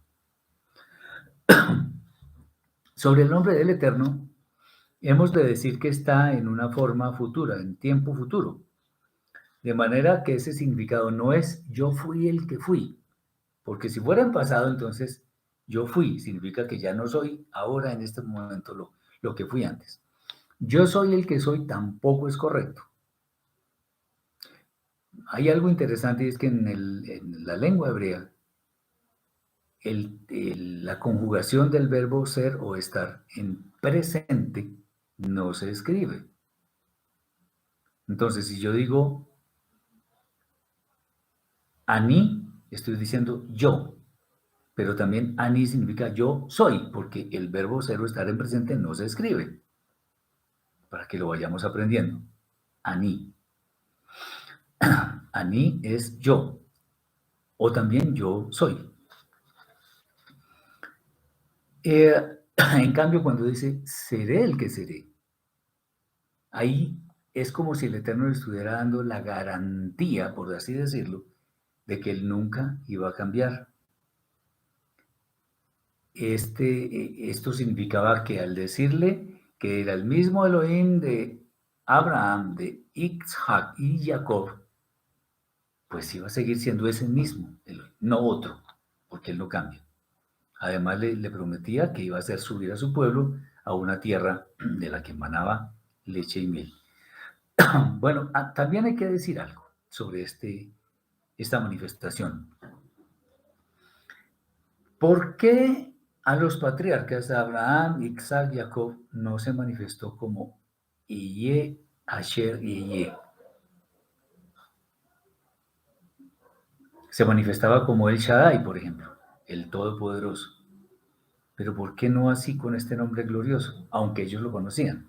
Sobre el nombre del Eterno, hemos de decir que está en una forma futura, en tiempo futuro, de manera que ese significado no es yo fui el que fui, porque si fuera en pasado, entonces yo fui, significa que ya no soy ahora en este momento lo que fui antes. Yo soy el que soy tampoco es correcto. Hay algo interesante y es que en la lengua hebrea, la conjugación del verbo ser o estar en presente no se escribe. Entonces, si yo digo ani, estoy diciendo yo, pero también ani significa yo soy, porque el verbo ser o estar en presente no se escribe, para que lo vayamos aprendiendo. Ani. Ani es yo, o también yo soy. En cambio, cuando dice seré el que seré, ahí es como si el Eterno le estuviera dando la garantía, por así decirlo, de que él nunca iba a cambiar. Esto significaba que al decirle que era el mismo Elohim de Abraham, de Isaac y Jacob, pues iba a seguir siendo ese mismo Elohim, no otro, porque él no cambia. Además le prometía que iba a hacer subir a su pueblo a una tierra de la que emanaba leche y miel. Bueno, también hay que decir algo sobre esta manifestación. ¿Por qué a los patriarcas Abraham, Isaac y Jacob no se manifestó como Iye, Asher y Iye? Se manifestaba como El Shaddai, por ejemplo, el Todopoderoso. Pero ¿por qué no así con este nombre glorioso? Aunque ellos lo conocían.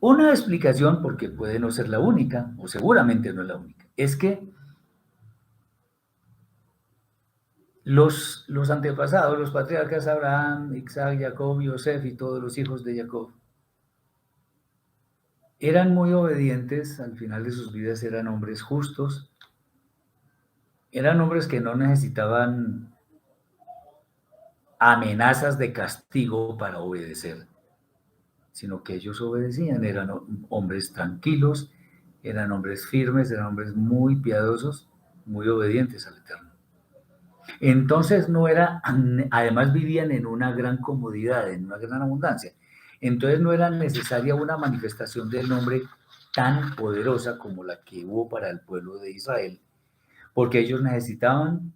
Una explicación, porque puede no ser la única, o seguramente no es la única, es que los antepasados, los patriarcas Abraham, Isaac, Jacob, Yosef y todos los hijos de Jacob, eran muy obedientes, al final de sus vidas eran hombres justos, eran hombres que no necesitaban amenazas de castigo para obedecer, sino que ellos obedecían, eran hombres tranquilos, eran hombres firmes, eran hombres muy piadosos, muy obedientes al Eterno. Entonces no era, además vivían en una gran comodidad, en una gran abundancia. Entonces no era necesaria una manifestación del nombre tan poderosa como la que hubo para el pueblo de Israel, porque ellos necesitaban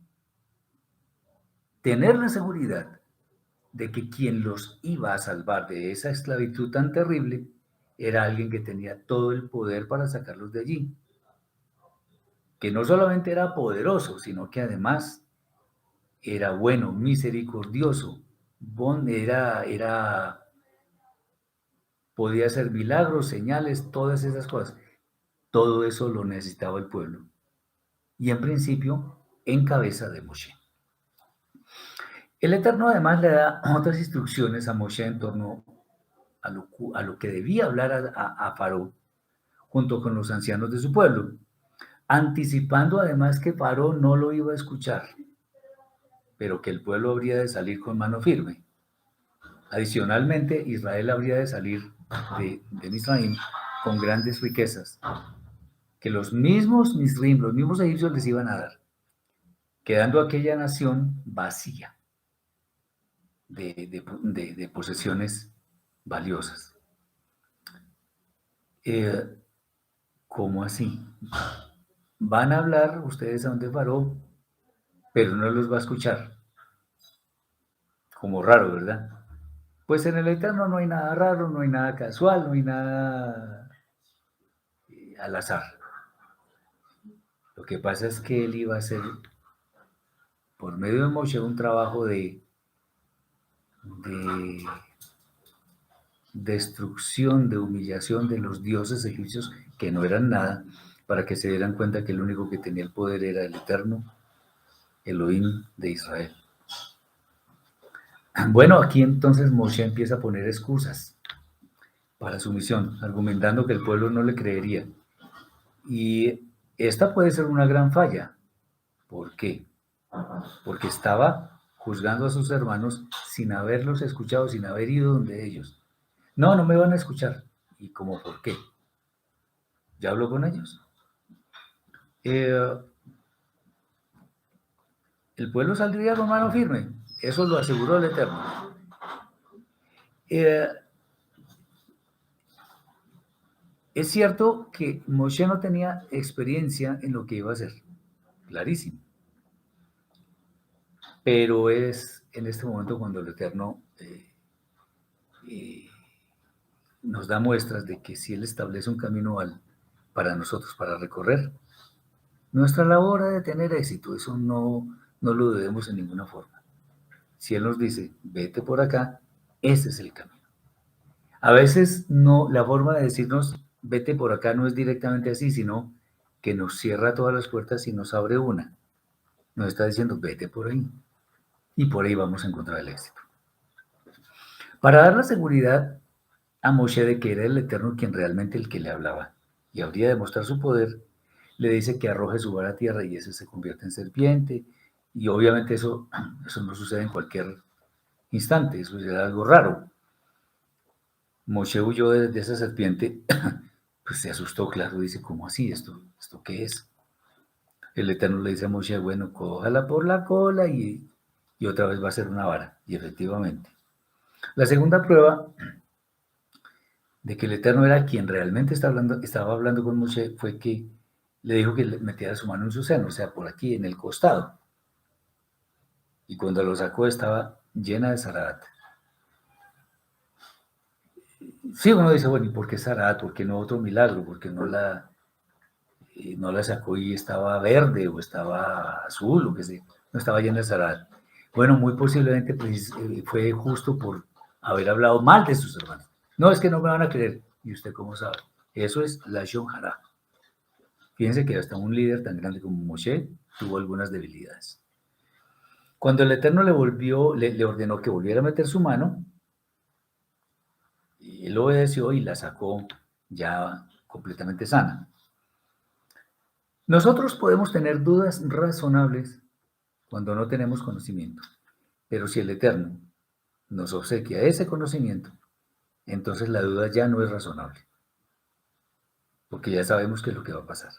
tener la seguridad de que quien los iba a salvar de esa esclavitud tan terrible era alguien que tenía todo el poder para sacarlos de allí, que no solamente era poderoso, sino que además era bueno, misericordioso, podía hacer milagros, señales, todas esas cosas. Todo eso lo necesitaba el pueblo. Y en principio, en cabeza de Moshe. El Eterno además le da otras instrucciones a Moshe en torno a lo que debía hablar a Faraón junto con los ancianos de su pueblo, anticipando además que Faraón no lo iba a escuchar, pero que el pueblo habría de salir con mano firme. Adicionalmente, Israel habría de salir de Misraim con grandes riquezas, que los mismos Misrim, los mismos egipcios les iban a dar, quedando aquella nación vacía de posesiones valiosas. Eh, ¿Cómo así? Van a hablar ustedes a donde Faraón, pero no los va a escuchar. Como raro, ¿verdad? Pues en el Eterno no hay nada raro, no hay nada casual, no hay nada al azar. Lo que pasa es que él iba a hacer, por medio de Moshe, un trabajo de destrucción, de humillación de los dioses egipcios, que no eran nada, para que se dieran cuenta que el único que tenía el poder era el Eterno Elohim de Israel. Bueno, aquí entonces Moshe empieza a poner excusas para su misión, argumentando que el pueblo no le creería. Y esta puede ser una gran falla. ¿Por qué? Porque estaba juzgando a sus hermanos sin haberlos escuchado, sin haber ido donde ellos. No, no me van a escuchar. ¿Y cómo por qué? ¿Ya habló con ellos? Eh, el pueblo saldría con mano firme. Eso lo aseguró el Eterno. Eh, es cierto que Moshe no tenía experiencia en lo que iba a hacer. Clarísimo. Pero es en este momento cuando el Eterno eh, nos da muestras de que si Él establece un camino para nosotros, para recorrer, nuestra labor ha de tener éxito, eso no lo debemos en ninguna forma. Si Él nos dice, vete por acá, ese es el camino. A veces no, la forma de decirnos, vete por acá no es directamente así, sino que nos cierra todas las puertas y nos abre una. Nos está diciendo, vete por ahí. Y por ahí vamos a encontrar el éxito. Para dar la seguridad a Moshe de que era el Eterno quien realmente el que le hablaba y habría de mostrar su poder, le dice que arroje su vara a tierra y ese se convierte en serpiente. Y obviamente eso no sucede en cualquier instante, eso era algo raro. Moshe huyó de esa serpiente, pues se asustó, claro, dice, ¿cómo así? ¿Esto qué es? El Eterno le dice a Moshe, bueno, cójala por la cola y otra vez va a ser una vara. Y efectivamente. La segunda prueba de que el Eterno era quien realmente estaba hablando con Moshe fue que le dijo que le metiera su mano en su seno, o sea, por aquí, en el costado. Y cuando lo sacó estaba llena de Sarahat. Sí, uno dice, bueno, ¿y por qué Sarahat? ¿Por qué no otro milagro? ¿Por qué no la sacó y estaba verde o estaba azul o qué sé? No estaba llena de Sarahat. Bueno, muy posiblemente pues, fue justo por haber hablado mal de sus hermanos. No, es que no me van a creer. ¿Y usted cómo sabe? Eso es la Hara. Fíjense que hasta un líder tan grande como Moshe tuvo algunas debilidades. Cuando el Eterno le ordenó que volviera a meter su mano, él obedeció y la sacó ya completamente sana. Nosotros podemos tener dudas razonables cuando no tenemos conocimiento, pero si el Eterno nos obsequia ese conocimiento, entonces la duda ya no es razonable, porque ya sabemos qué es lo que va a pasar.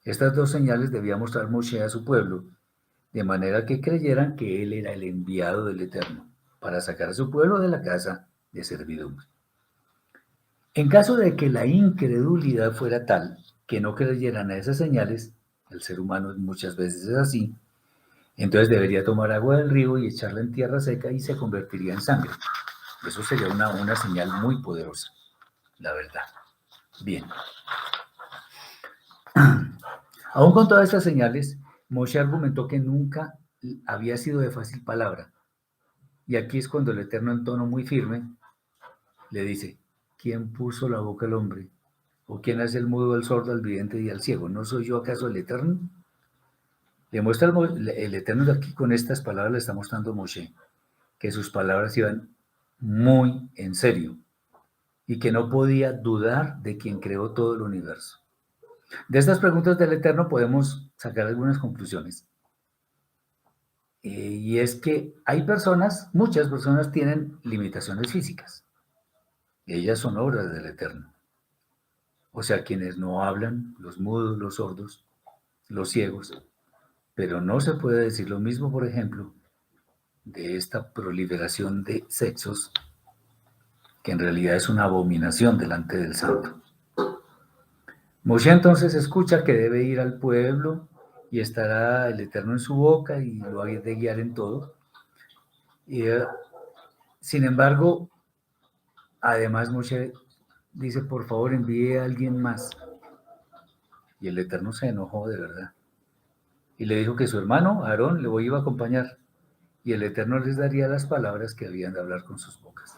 Estas dos señales debía mostrar Moshe a su pueblo, de manera que creyeran que él era el enviado del Eterno para sacar a su pueblo de la casa de servidumbre. En caso de que la incredulidad fuera tal que no creyeran a esas señales, el ser humano muchas veces es así, entonces debería tomar agua del río y echarla en tierra seca y se convertiría en sangre. Eso sería una señal muy poderosa, la verdad. Bien. Aún con todas estas señales, Moshe argumentó que nunca había sido de fácil palabra. Y aquí es cuando el Eterno, en tono muy firme, le dice, ¿quién puso la boca al hombre? ¿O quién hace el mudo, al sordo, al vidente y al ciego? ¿No soy yo acaso el Eterno? Le muestra el Eterno de aquí con estas palabras, le está mostrando a Moshe que sus palabras iban muy en serio y que no podía dudar de quien creó todo el universo. De estas preguntas del Eterno podemos sacar algunas conclusiones. Y es que hay personas, muchas personas tienen limitaciones físicas. Ellas son obras del Eterno. O sea, quienes no hablan, los mudos, los sordos, los ciegos. Pero no se puede decir lo mismo, por ejemplo, de esta proliferación de sexos, que en realidad es una abominación delante del santo. Moshe entonces escucha que debe ir al pueblo y estará el Eterno en su boca y lo ha de guiar en todo. Y, sin embargo, además Moshe dice, por favor envíe a alguien más. Y el Eterno se enojó de verdad. Y le dijo que su hermano Aarón le iba a acompañar y el Eterno les daría las palabras que habían de hablar con sus bocas.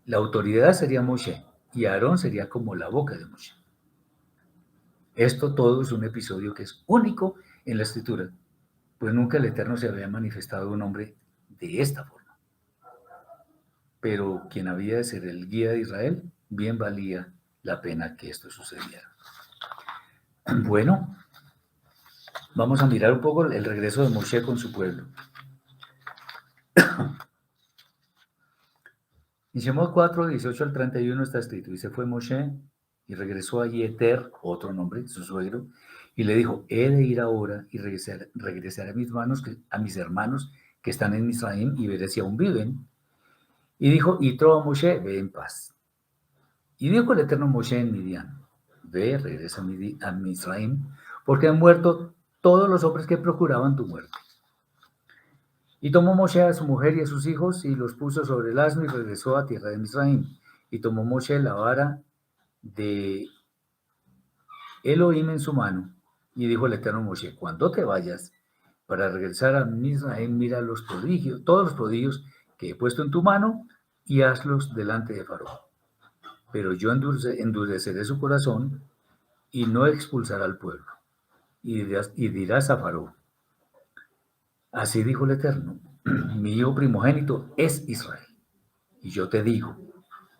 La autoridad sería Moshe y Aarón sería como la boca de Moshe. Esto todo es un episodio que es único en la escritura, pues nunca el Eterno se había manifestado un hombre de esta forma. Pero quien había de ser el guía de Israel, bien valía la pena que esto sucediera. Bueno, vamos a mirar un poco el regreso de Moshe con su pueblo. En Shemot 4, 18 al 31 está escrito, y se fue Moshe y regresó a Yeter, otro nombre, su suegro, y le dijo, he de ir ahora y regresar a mis hermanos que están en Misraim y veré si aún viven. Y dijo, y tró a Moshe, ve en paz. Y dijo el Eterno Moshe en Midian, ve, regresa a Misraim, porque han muerto todos los hombres que procuraban tu muerte. Y tomó Moshe a su mujer y a sus hijos y los puso sobre el asno y regresó a tierra de Misraim. Y tomó Moshe la vara de Elohim en su mano y dijo el Eterno Moshe, cuando te vayas para regresar a Misraim, mira los prodigios, todos los prodigios que he puesto en tu mano y hazlos delante de Faraón. Pero yo endureceré su corazón y no expulsará al pueblo. Y dirás a Faraón, así dijo el Eterno, mi hijo primogénito es Israel. Y yo te digo,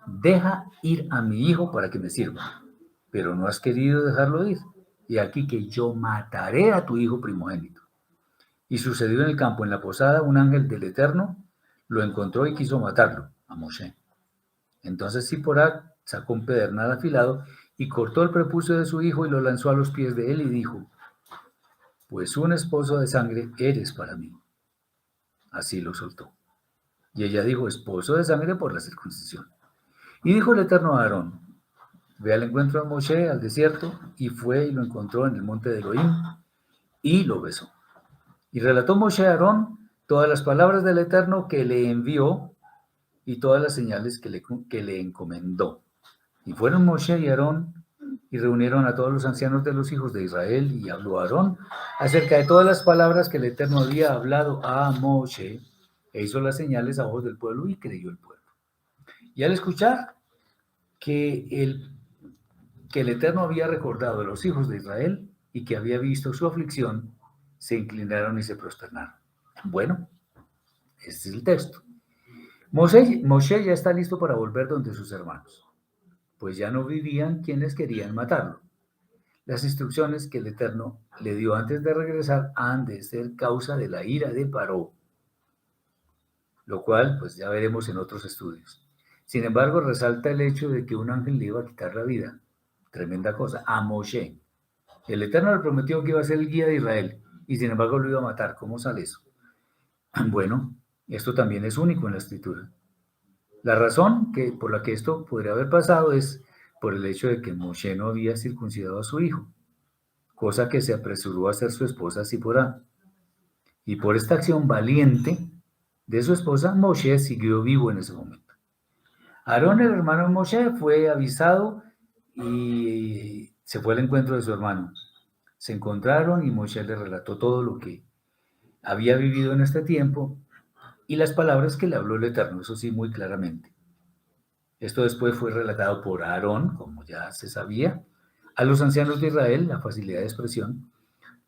deja ir a mi hijo para que me sirva, pero no has querido dejarlo ir. Y aquí que yo mataré a tu hijo primogénito. Y sucedió en el campo, en la posada, un ángel del Eterno lo encontró y quiso matarlo, a Moshe. Entonces Ziporá sacó un pedernal afilado y cortó el prepucio de su hijo y lo lanzó a los pies de él y dijo, pues un esposo de sangre eres para mí. Así lo soltó. Y ella dijo, esposo de sangre por la circuncisión. Y dijo el Eterno a Aarón, ve al encuentro de Moshe al desierto, y fue y lo encontró en el monte de Elohim, y lo besó. Y relató Moshe a Aarón todas las palabras del Eterno que le envió, y todas las señales que le encomendó. Y fueron Moshe y Aarón, y reunieron a todos los ancianos de los hijos de Israel, y habló Aarón acerca de todas las palabras que el Eterno había hablado a Moshe, e hizo las señales a ojos del pueblo, y creyó el pueblo. Y al escuchar que el Eterno había recordado a los hijos de Israel y que había visto su aflicción, se inclinaron y se prosternaron. Bueno, este es el texto. Moshe ya está listo para volver donde sus hermanos, pues ya no vivían quienes querían matarlo. Las instrucciones que el Eterno le dio antes de regresar han de ser causa de la ira de Paró, lo cual pues ya veremos en otros estudios. Sin embargo, resalta el hecho de que un ángel le iba a quitar la vida, tremenda cosa, a Moshe. El Eterno le prometió que iba a ser el guía de Israel y sin embargo lo iba a matar. ¿Cómo sale eso? Bueno, esto también es único en la escritura. La razón por la que esto podría haber pasado es por el hecho de que Moshe no había circuncidado a su hijo, cosa que se apresuró a hacer su esposa Ziporá. Y por esta acción valiente de su esposa, Moshe siguió vivo en ese momento. Aarón, el hermano de Moshe, fue avisado y se fue al encuentro de su hermano. Se encontraron y Moshe le relató todo lo que había vivido en este tiempo y las palabras que le habló el Eterno, eso sí, muy claramente. Esto después fue relatado por Aarón, como ya se sabía, a los ancianos de Israel, la facilidad de expresión,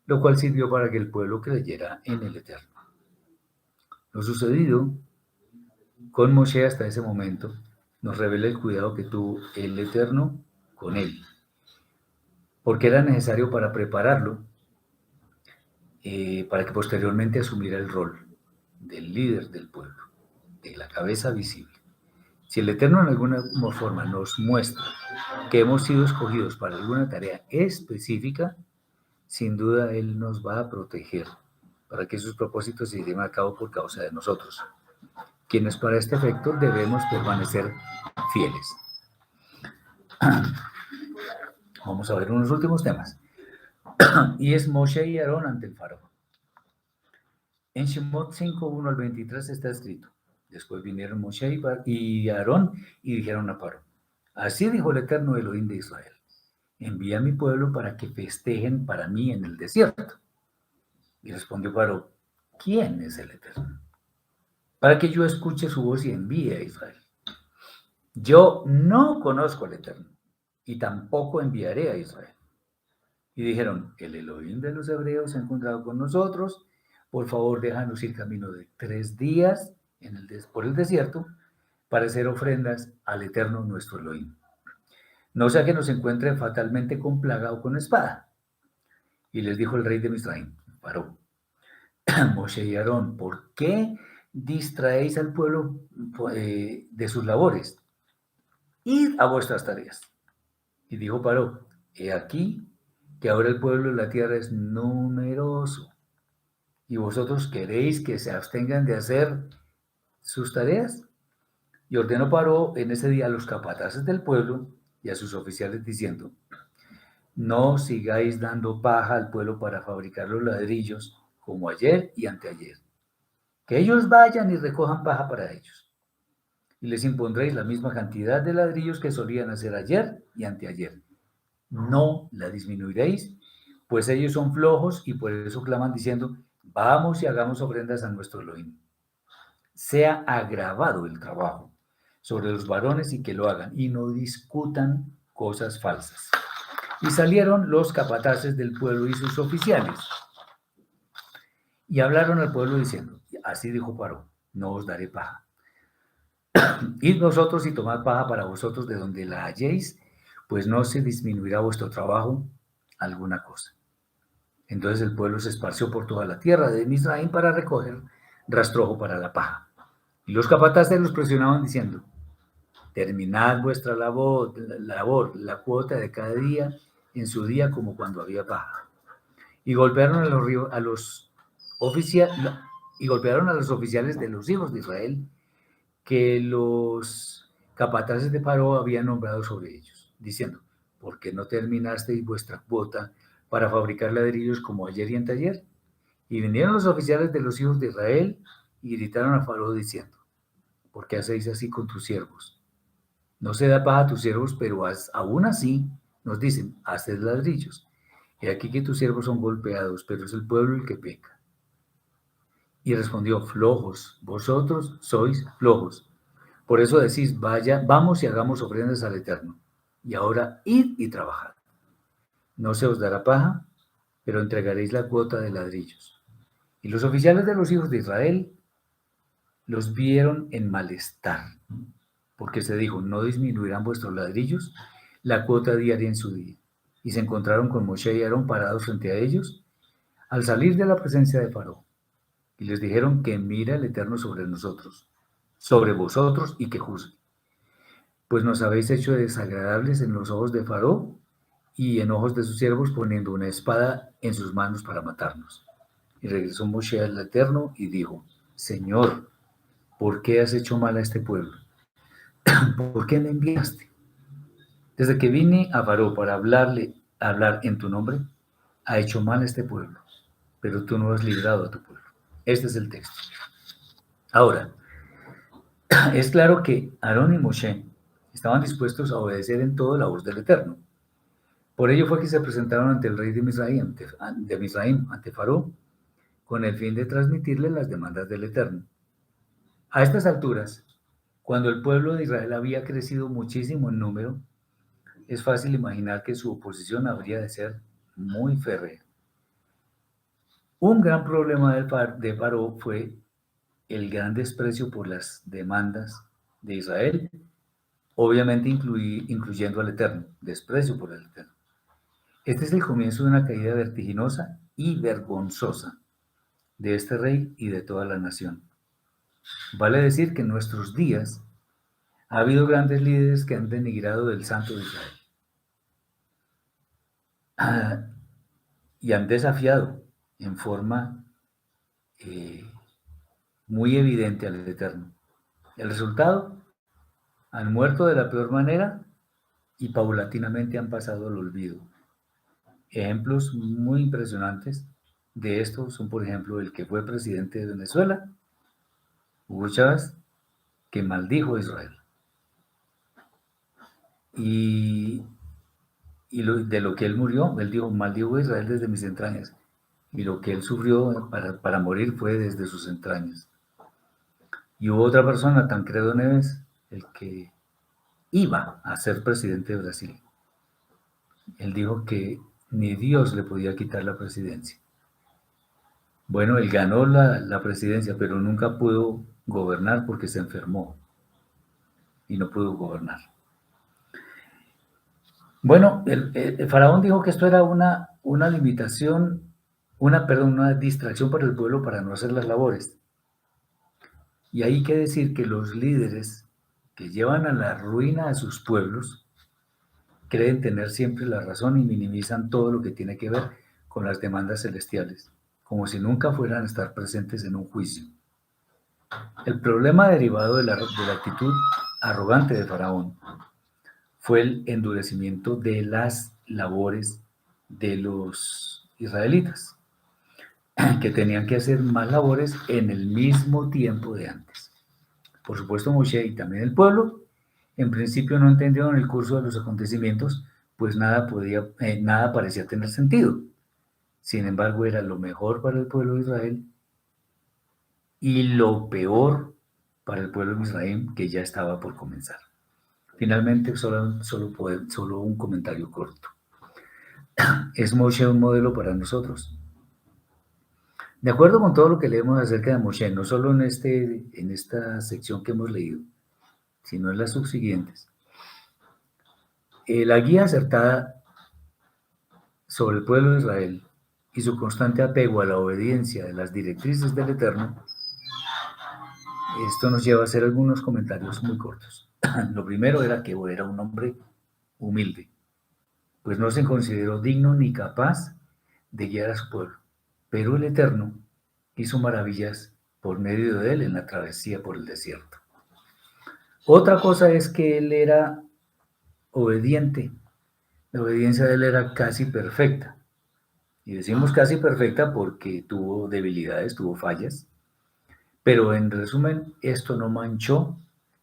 lo cual sirvió para que el pueblo creyera en el Eterno. Lo sucedido con Moshe hasta ese momento nos revela el cuidado que tuvo el Eterno con él, porque era necesario para prepararlo, para que posteriormente asumiera el rol del líder del pueblo, de la cabeza visible. Si el Eterno en alguna forma nos muestra que hemos sido escogidos para alguna tarea específica, sin duda Él nos va a proteger para que sus propósitos se lleven a cabo por causa de nosotros, quienes para este efecto debemos permanecer fieles. Vamos a ver unos últimos temas. Y es Moshe y Aarón ante el faraón. En Shemot 5, 1 al 23 está escrito: después vinieron Moshe y Aarón y dijeron a Paró: así dijo el Eterno Elohim de Israel: envía a mi pueblo para que festejen para mí en el desierto. Y respondió Paró: ¿quién es el Eterno? Para que yo escuche su voz y envíe a Israel. Yo no conozco al Eterno y tampoco enviaré a Israel. Y dijeron: el Elohim de los hebreos se ha encontrado con nosotros, por favor déjanos ir camino de 3 días por el desierto para hacer ofrendas al Eterno nuestro Elohim. No sea que nos encuentre fatalmente con plaga o con espada. Y les dijo el rey de Misraim, Paró: Moshe y Aarón, ¿por qué distraéis al pueblo de sus labores? Id a vuestras tareas. Y dijo Paró: he aquí que ahora el pueblo de la tierra es numeroso, y vosotros queréis que se abstengan de hacer sus tareas. Y ordenó Paró en ese día a los capataces del pueblo y a sus oficiales diciendo: no sigáis dando paja al pueblo para fabricar los ladrillos como ayer y anteayer. Que ellos vayan y recojan paja para ellos. Y les impondréis la misma cantidad de ladrillos que solían hacer ayer y anteayer. No la disminuiréis, pues ellos son flojos y por eso claman diciendo: vamos y hagamos ofrendas a nuestro Elohim. Sea agravado el trabajo sobre los varones y que lo hagan, y no discutan cosas falsas. Y salieron los capataces del pueblo y sus oficiales, y hablaron al pueblo diciendo: así dijo Paró, no os daré paja. Id vosotros y tomad paja para vosotros de donde la halléis, pues no se disminuirá vuestro trabajo alguna cosa. Entonces el pueblo se esparció por toda la tierra de Misraim para recoger rastrojo para la paja. Y los capataces los presionaban diciendo: terminad vuestra labor, la cuota de cada día en su día como cuando había paja. Y golpearon a los oficiales de los hijos de Israel que los capataces de Paró habían nombrado sobre ellos, diciendo: ¿por qué no terminasteis vuestra cuota para fabricar ladrillos como ayer y anteayer? Y vinieron los oficiales de los hijos de Israel y gritaron a Faraón diciendo: ¿por qué hacéis así con tus siervos? No se da paja a tus siervos, pero aún así nos dicen: haced ladrillos. He aquí que tus siervos son golpeados, pero es el pueblo el que peca. Y respondió: flojos, vosotros sois flojos. Por eso decís: vaya, vamos y hagamos ofrendas al Eterno. Y ahora id y trabajad. No se os dará paja, pero entregaréis la cuota de ladrillos. Y los oficiales de los hijos de Israel los vieron en malestar, porque se dijo: no disminuirán vuestros ladrillos la cuota diaria en su día. Y se encontraron con Moshe y Aarón parados frente a ellos al salir de la presencia de Faraón. Y les dijeron que mira el Eterno sobre nosotros, sobre vosotros, y que juzgue. Pues nos habéis hecho desagradables en los ojos de Faraón y en ojos de sus siervos, poniendo una espada en sus manos para matarnos. Y regresó Moshe al Eterno y dijo: Señor, ¿por qué has hecho mal a este pueblo? ¿Por qué me enviaste? Desde que vine a Faraón para hablar en tu nombre, ha hecho mal a este pueblo, pero tú no has librado a tu pueblo. Este es el texto. Ahora, es claro que Aarón y Moshe estaban dispuestos a obedecer en todo la voz del Eterno. Por ello fue que se presentaron ante el rey de Misraim, ante Faraón, con el fin de transmitirle las demandas del Eterno. A estas alturas, cuando el pueblo de Israel había crecido muchísimo en número, es fácil imaginar que su oposición habría de ser muy férrea. Un gran problema de Faraón fue el gran desprecio por las demandas de Israel, obviamente incluyendo al Eterno, desprecio por el Eterno. Este es el comienzo de una caída vertiginosa y vergonzosa de este rey y de toda la nación. Vale decir que en nuestros días ha habido grandes líderes que han denigrado del Santo de Israel y han desafiado en forma eh, muy evidente al Eterno. El resultado: han muerto de la peor manera y paulatinamente han pasado al olvido. Ejemplos muy impresionantes de esto son, por ejemplo, el que fue presidente de Venezuela, Hugo Chávez, que maldijo a Israel. Y, de lo que él murió, él dijo, maldijo a Israel desde mis entrañas. Y lo que él sufrió para morir fue desde sus entrañas. Y hubo otra persona, Tancredo Neves, el que iba a ser presidente de Brasil. Él dijo que ni Dios le podía quitar la presidencia. Bueno, él ganó la presidencia, pero nunca pudo gobernar porque se enfermó y no pudo gobernar. Bueno, el faraón dijo que esto era una limitación, una distracción para el pueblo para no hacer las labores. Y hay que decir que los líderes que llevan a la ruina a sus pueblos creen tener siempre la razón y minimizan todo lo que tiene que ver con las demandas celestiales, como si nunca fueran a estar presentes en un juicio. El problema derivado de la actitud arrogante de Faraón fue el endurecimiento de las labores de los israelitas, que tenían que hacer más labores en el mismo tiempo de antes. Por supuesto, Moshe y también el pueblo, en principio no entendieron el curso de los acontecimientos, pues nada parecía tener sentido. Sin embargo, era lo mejor para el pueblo de Israel y lo peor para el pueblo de Israel, que ya estaba por comenzar. Finalmente, solo un comentario corto. ¿Es Moshe un modelo para nosotros? De acuerdo con todo lo que leemos acerca de Moshe, no solo en esta sección que hemos leído, sino en las subsiguientes, la guía acertada sobre el pueblo de Israel y su constante apego a la obediencia de las directrices del Eterno, esto nos lleva a hacer algunos comentarios muy cortos. Lo primero era que era un hombre humilde, pues no se consideró digno ni capaz de guiar a su pueblo, pero el Eterno hizo maravillas por medio de él en la travesía por el desierto. Otra cosa es que él era obediente, la obediencia de él era casi perfecta, y decimos casi perfecta porque tuvo debilidades, tuvo fallas, pero en resumen, esto no manchó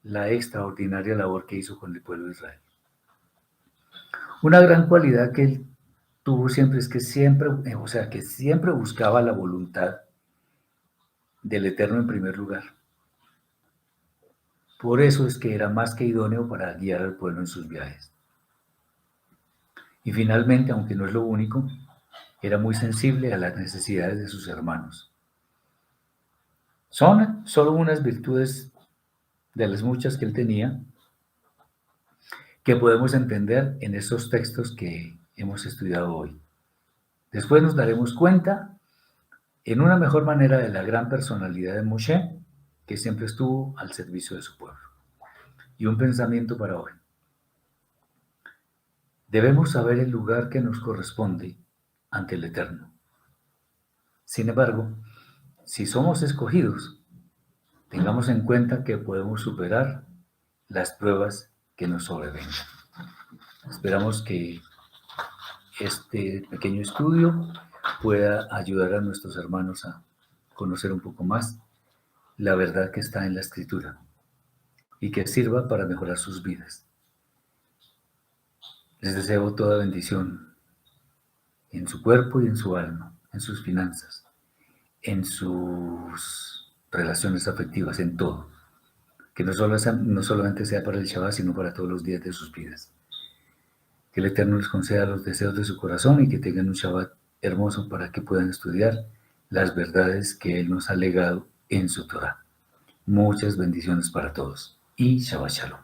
la extraordinaria labor que hizo con el pueblo de Israel. Una gran cualidad que él tuvo siempre es que siempre buscaba la voluntad del Eterno en primer lugar. Por eso es que era más que idóneo para guiar al pueblo en sus viajes. Y finalmente, aunque no es lo único, era muy sensible a las necesidades de sus hermanos. Son solo unas virtudes de las muchas que él tenía que podemos entender en estos textos que hemos estudiado hoy. Después nos daremos cuenta en una mejor manera de la gran personalidad de Moshe, que siempre estuvo al servicio de su pueblo. Y un pensamiento para hoy. Debemos saber el lugar que nos corresponde ante el Eterno. Sin embargo, si somos escogidos, tengamos en cuenta que podemos superar las pruebas que nos sobrevengan. Esperamos que este pequeño estudio pueda ayudar a nuestros hermanos a conocer un poco más la verdad que está en la Escritura y que sirva para mejorar sus vidas. Les deseo toda bendición en su cuerpo y en su alma, en sus finanzas, en sus relaciones afectivas, en todo. Que no solamente sea para el Shabbat, sino para todos los días de sus vidas. Que el Eterno les conceda los deseos de su corazón y que tengan un Shabbat hermoso para que puedan estudiar las verdades que Él nos ha legado en su Torah. Muchas bendiciones para todos y Shabbat Shalom.